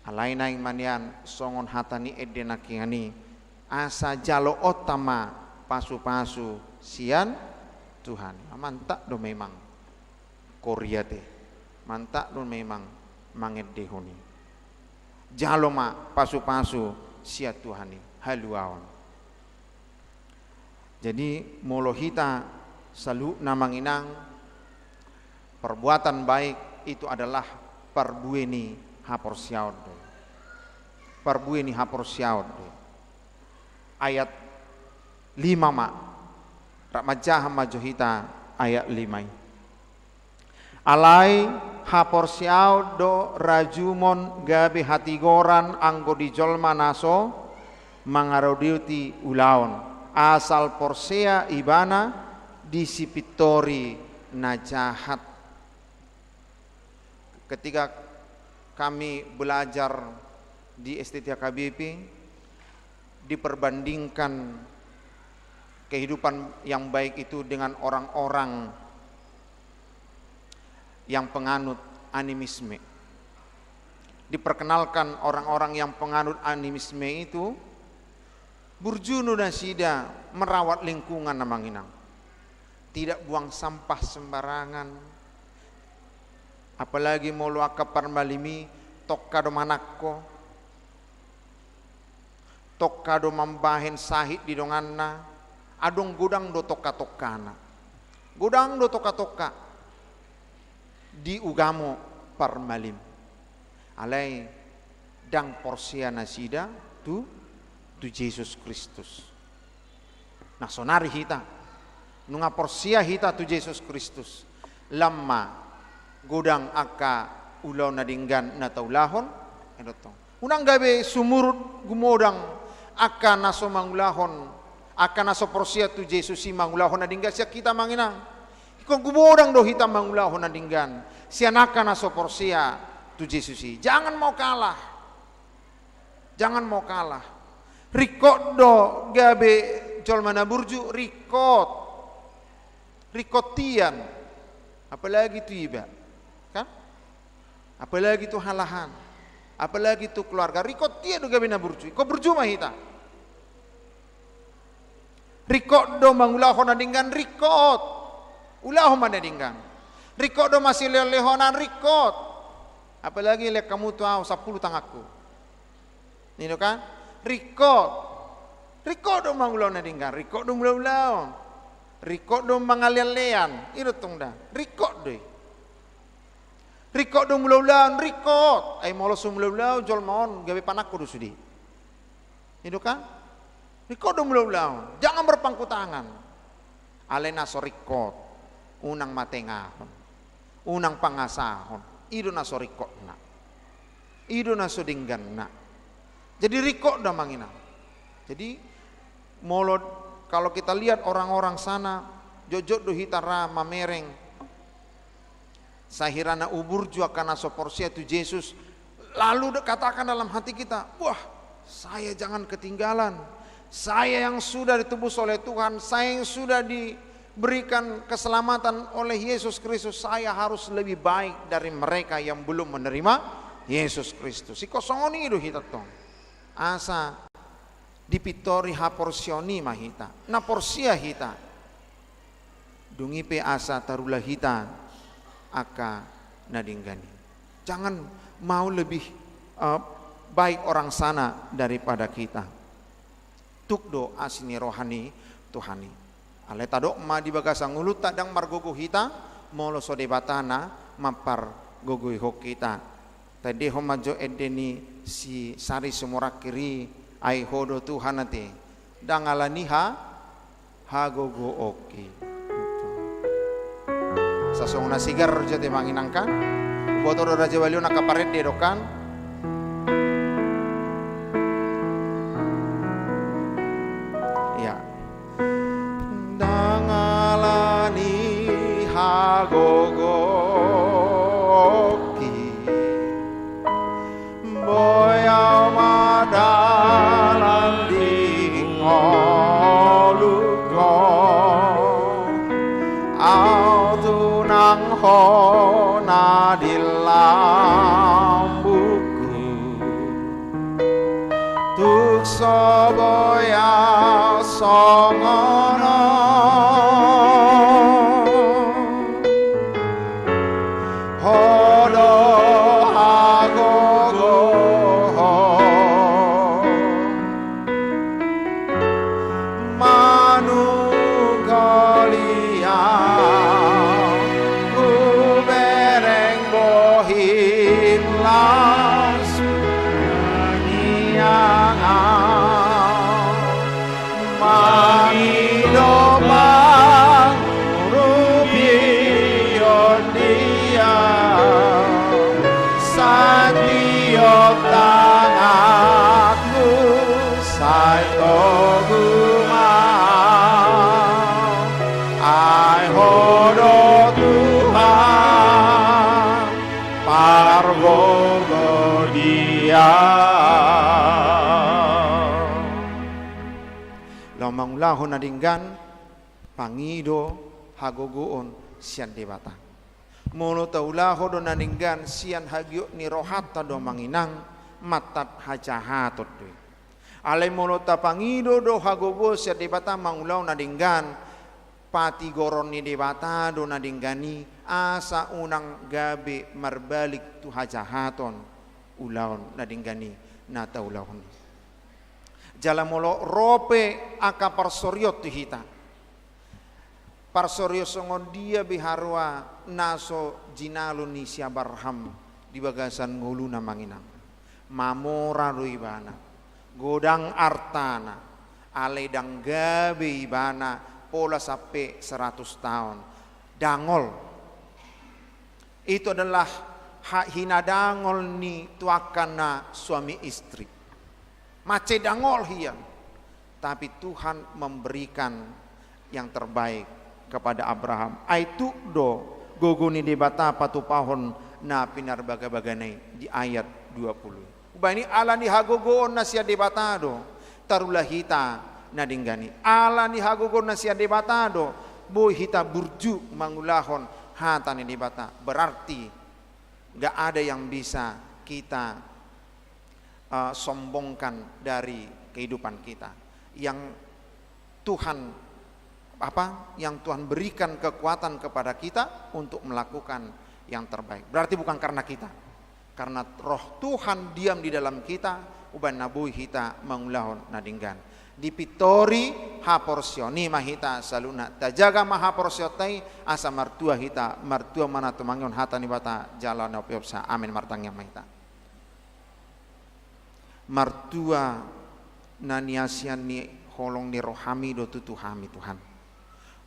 Alainaing manian songon hatani edena kiani asa jalo otama pasu-pasu sian Tuhan. Mantak do memang Korea teh. Mantak do memang mangedehoni. Jalo ma pasu-pasu siat Tuhani haluawan. Jadi molohita selalu namanginang perbuatan baik itu adalah perbueni haporsiaud. Perbueni haporsiaud. Ayat 5 mak. Rakmajah majohita ayat 5. Alai haporsiaud do rajumon gabe hatigoran anggo dijolma naso mangarodiuti ulaon. Asal porsea ibana disipitori najahat. Ketika kami belajar di STT KBP, diperbandingkan kehidupan yang baik itu dengan orang-orang yang penganut animisme. Diperkenalkan orang-orang yang penganut animisme itu burjunu dan sida merawat lingkungan namanginang. Tidak buang sampah sembarangan. Apalagi molo akapar malimi tokkado manakko. Tokkado mambahen sahid di donganna. Adong gudang do tokka-tokkana. Gudang do tokka-tokka di ugamo parmalim. Alai dang porsia nasida tu Yesus Kristus. Nah sonari hita nunga porsia hita tu Yesus Kristus. Lama gudang aka ulau nadinggan na taulahon edotong. Unang gabe sumurut gumodang aka naso mangulahon, aka naso porsia tu Yesus si mangulahon nadinggan sia kita manginang. Ikon gumodang do hita mangulahon nadinggan. Sia naka naso porsia tu Yesus si. Jangan mau kalah. Jangan mau kalah. Rikot do gabe jolmana burju rikotian, apalagi tu iba, kan? Apalagi tu halahan, apalagi tu keluarga. Rikotian do gabe na burju, ko burju mah hita. Rikot do mangulahon nadinggan rikot, ulahon manadinggan. Rikot do masih lehonan rikot, apalagi lek kamu tu 10 tangakku, ini kan? Rikot do mangulaw na dinggan, rikot do mulaw, rikot do mangalian-lian, ito tong da, rikot do mulaw, rikot, ay molo sumulaw, jolmaon, gabi panak ko do sudi, ito kan, rikot do mulaw, jangan berpangku tangan, alay naso rikot, unang matengahon, unang pangasahon, ito naso rikot na, ito naso dinggan na. Jadi rikok dah mangina. Jadi molod kalau kita lihat orang-orang sana jojot do hitara mamereng. Sahirana ubur jua kana soporsia tu Yesus. Lalu katakan dalam hati kita, wah Saya jangan ketinggalan. Saya yang sudah ditebus oleh Tuhan, saya yang sudah diberikan keselamatan oleh Yesus Kristus, saya harus lebih baik dari mereka yang belum menerima Yesus Kristus. Si kosongoni itu hita tong. Asa dipitori ha porsioni mahita. Na porsia hita. Dungipe asa tarulah hita aka nadinggani. Jangan mau lebih baik orang sana daripada kita. Tukdo asini rohani Tuhani. Ale tadok ma di bagasang ulut tadang margogo hita molo sode batana mapar gogoi hok kita. Tadi homajo edeni si sari semurak kiri ai hodo Tuhan ate. Dangalaniha ha gogo oki. Sasong nasigar jate manginangkan. Botoro raja walio nakaparet de dokan. Gogoki boya madalang dingoluko au nang hona dilambuku tuk soboya songono Lahon nadinggan pangido hagogoon sian debata. Mono taulaho do nadinggan sian hagyo ni rohata do manginang matat hajahatot do. Alai mono ta pangido do hagogo sian debata mangulau nadinggan pati goron ni debata do nadinggani asa unang gabe marbalik tu hajahaton ulaon nadinggani na taulahon. Jalamolo rope aka parsoryot tu hita. Parsoryo songon dia biharwa naso jinalo ni siabarham di bagasan ngulu na manginang. Mamora ruibana. Godang artana. Aledang gabe ibana pola sampai 100 tahun. Dangol. Itu adalah hak hinadangol ni tuakan na suami istri. Mace dangol hiang, tapi Tuhan memberikan yang terbaik kepada Abraham. Aitu do gogoni debata patu pahon na pinar baga-baganai di ayat 20. Ubani ala ni hagogoon na siya debata do tarulah hita na dinggani. Ala ni hagogoon na siya debata do boy hita burju mangulahon hata ni debata. Berarti gak ada yang bisa kita sombongkan dari kehidupan kita. Yang Tuhan berikan kekuatan kepada kita untuk melakukan yang terbaik. Berarti bukan karena kita, karena roh Tuhan diam di dalam kita. Uban nabui hita mangulahon nadinggan dipitori ha porsioni mahita saluna tajaga maha porsiotai asa martua hita martua mana tumangon hata ni bata jalan opiopsa amin martang yang mahita martua naniasian ni holong ni rohami do tutuhami Tuhan.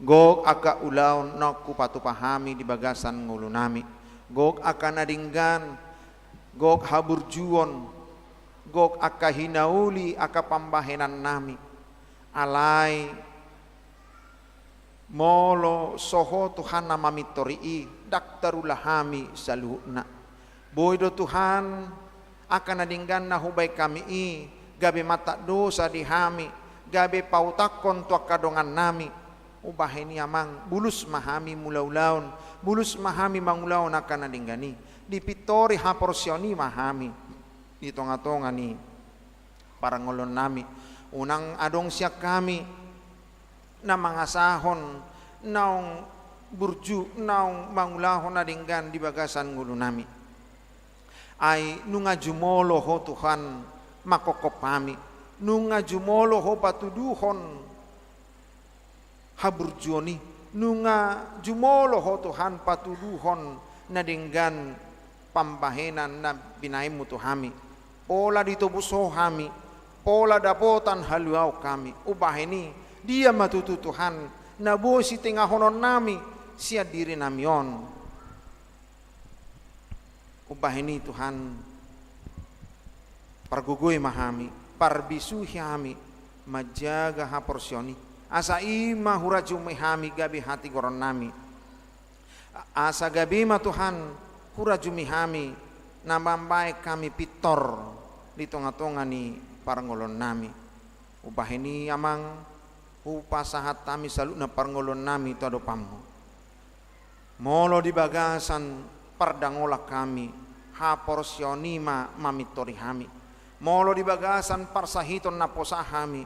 Gog aka ulaon nok kupatu pahami di bagasan ngulunami. Gog aka nadinggan, gog haburjuon, gog aka hinauli aka pambahenan nami. Alai molo soho Tuhan nama mitori'i daktarulahami saluhna. Boy do Tuhan akan nadinggan na hubay kami gabe mata dosa di hami, gabe pautakon tua kadongan nami, ubahini amang bulus mahami mulaulaun, bulus mahami mangulaun akan nadinggani, dipitori haporsioni mahami, ditonga-tonga ni parangolon nami, unang adong siya kami, na mangasahon, naong burju, naong mangulahon nadinggan di bagasan ngulo nami, ay nunga jumolo ho Tuhan makokopami, nunga jumolo ho patuduhon haburjoni, nunga jumolo ho Tuhan patuduhon nadinggan pambahenan na binaimu tuhami, pola ditubuso kami, pola dapotan haluaw kami, ubahini dia matutu Tuhan nabuo si tingahonon nami siya diri namion, ubahini Tuhan pargugoy mahami, parbisuhi hami, majaga haporsioni, asa ima hurajumi hami gabi hati goron nami, asa gabi ma Tuhan hurajumi hami, namambay kami pitor di tonga-tonga ni parangolon nami, ubahini amang upasahat kami salu na parangolon nami todo pammo, molo di bagasan pardangolak kami, haporsioni mamitori hami, molo di bagasan parsahiton na posa kami,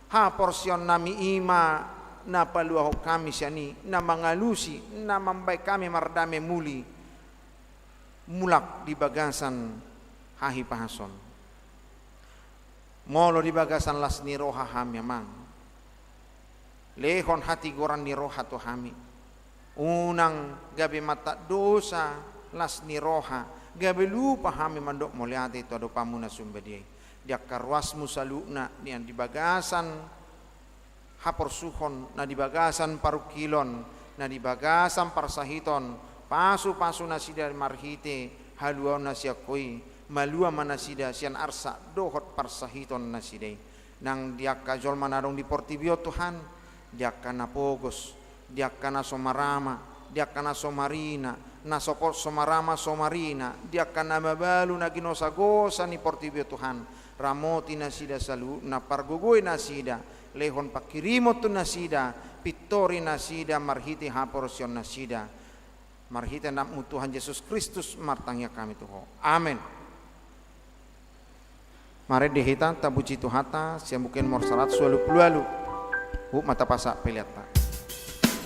haporsion nami ima na paluaho kami siani, na mangalusi, na mambay kami mardame muli, mulak di bagasan hahi pahason, molo di bagasan las ni roha hami amang, lehon hati goran ni roha to hami, unang gabi mata dosa las ni roha, gabi lupa hami mandok moliate to ado pamuna sumbediai, dia karwasmu saluna nian di bagasan haporsuhon, na di bagasan parukilon, na di bagasan parsahiton, pasu-pasu nasida marhite haluaw nasiakoi, malua manasida sian arsa dohot parsahiton nasidai, nang dia kajol manarong di portibio Tuhan, dia kana pogos, dia kana somarama, dia kana somarina, na sopor somarama somarina, dia kana mabalu na ginosagosa ni portibio Tuhan, ramoti nasida salu, na pargugoy nasida, lehon pakirimo tu nasida, pitori nasida, marhiti haporsion nasida, marhiti namu Tuhan Yesus Kristus martangya kami Tuhan. Amin. Mari dihita tabuci Tuhata, siang bukin morsalat sualu pulualu, mata pasak peliata. Jehovah di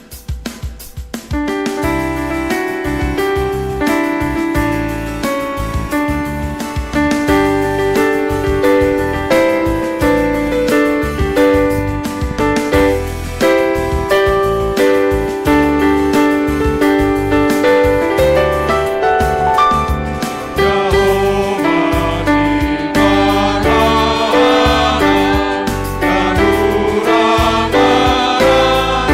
mana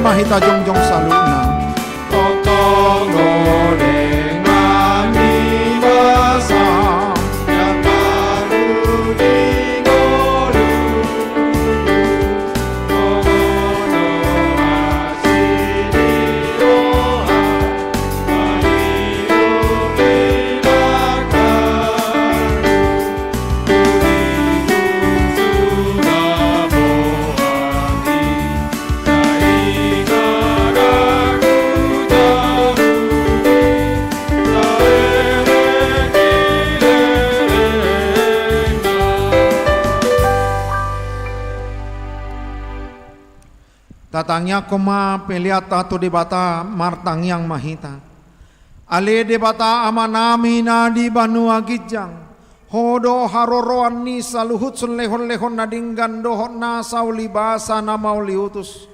mahita jongjong saluna. Totongo dengan ibasa yang baru digolu. Togono asili roha mahiyo pilakan. Sudah bohani Tatangnya koma peliata tu debata martang yang mahita. Ale debata amanami na di Banua Gijang. Hodo haroroan ni saluhut sun lehon-lehon na dinggan dohon na sauli basa na mauli utus.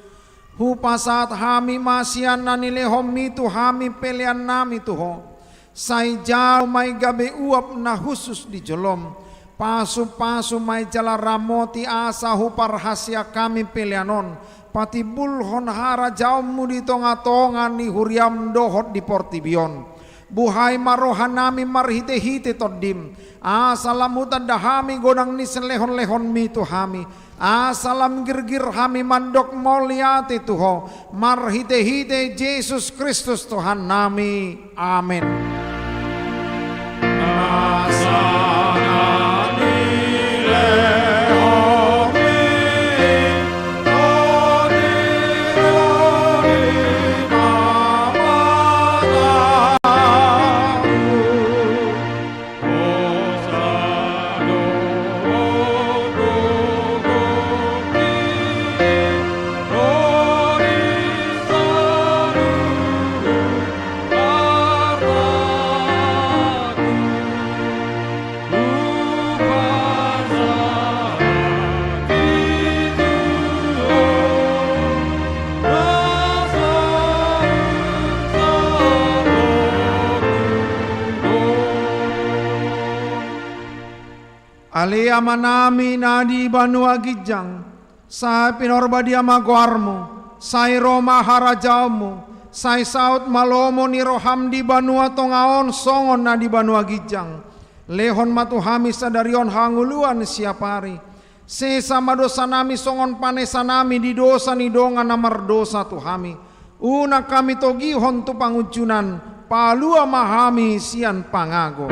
Hupasat hami masian na nilehom mitu hami pelian nami tuho. Sai jauh mai gabe uap na khusus di jolom. Pasu-pasu mai jala ramoti asa huparhasia kami pelianon. Pati bulhon hara jauh di tonga-tonga ni huriam dohot di portibion. Buhai marohanami marhite-hite todim. Asalamutan dahami godang ni selehon-lehon mitu hami. Asalam girgir hami mandok moliate tuho. Marhite-hite Yesus Kristus Tuhan nami. Amin. Ali amanami nadi Banua Gijang, sai pinorbadia magoarmu, sai Roma harajaumu, sai saut malomo ni roham di Banua Tongaon songon nadi Banua Gijang, lehon matuhami sadarion hanguluan siapari, sesama dosa nami songon panesa nami di dosa ni donga namar dosa tuhami, una kami togihon tu pangujunan, palua mahami sian pangago.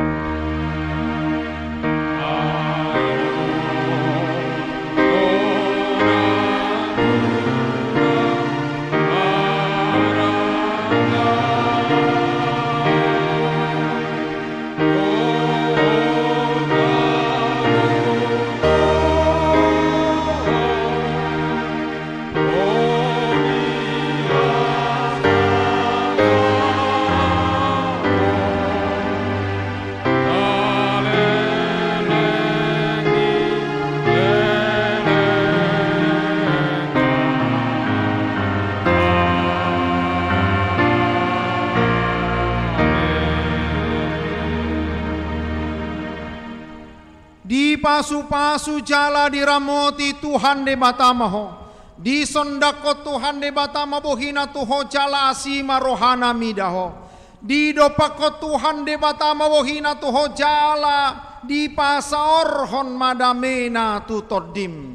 Di pasu-pasu jala diramoti Tuhan de batamaho. Di sondako Tuhan de batamaho hina tuho jala asima rohana midaho. Di dopako Tuhan de batamaho hina tuho jala di pasaorhon madamena tutodim.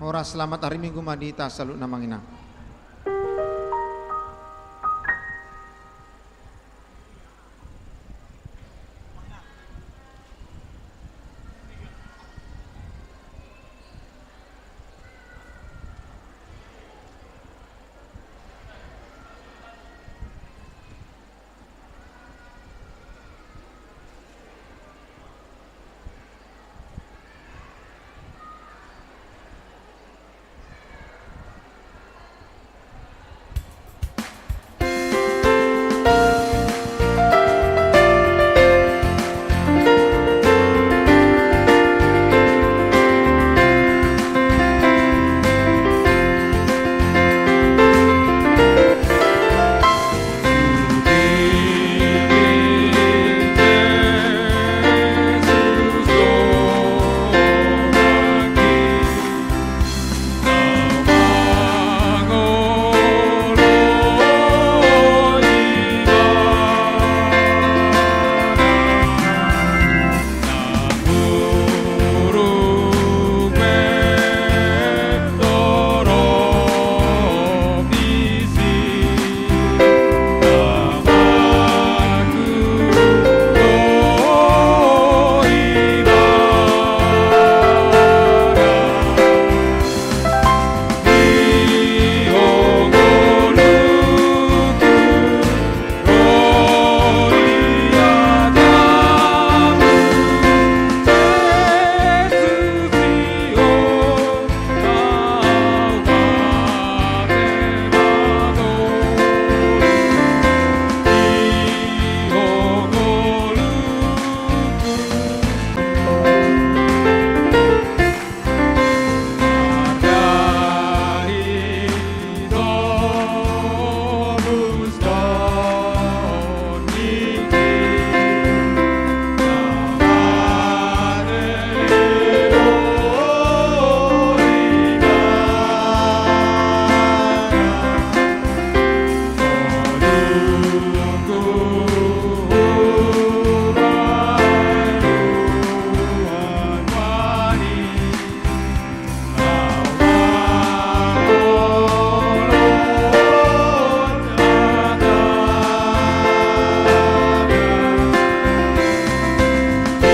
Ora selamat hari Minggu madita salut namangina.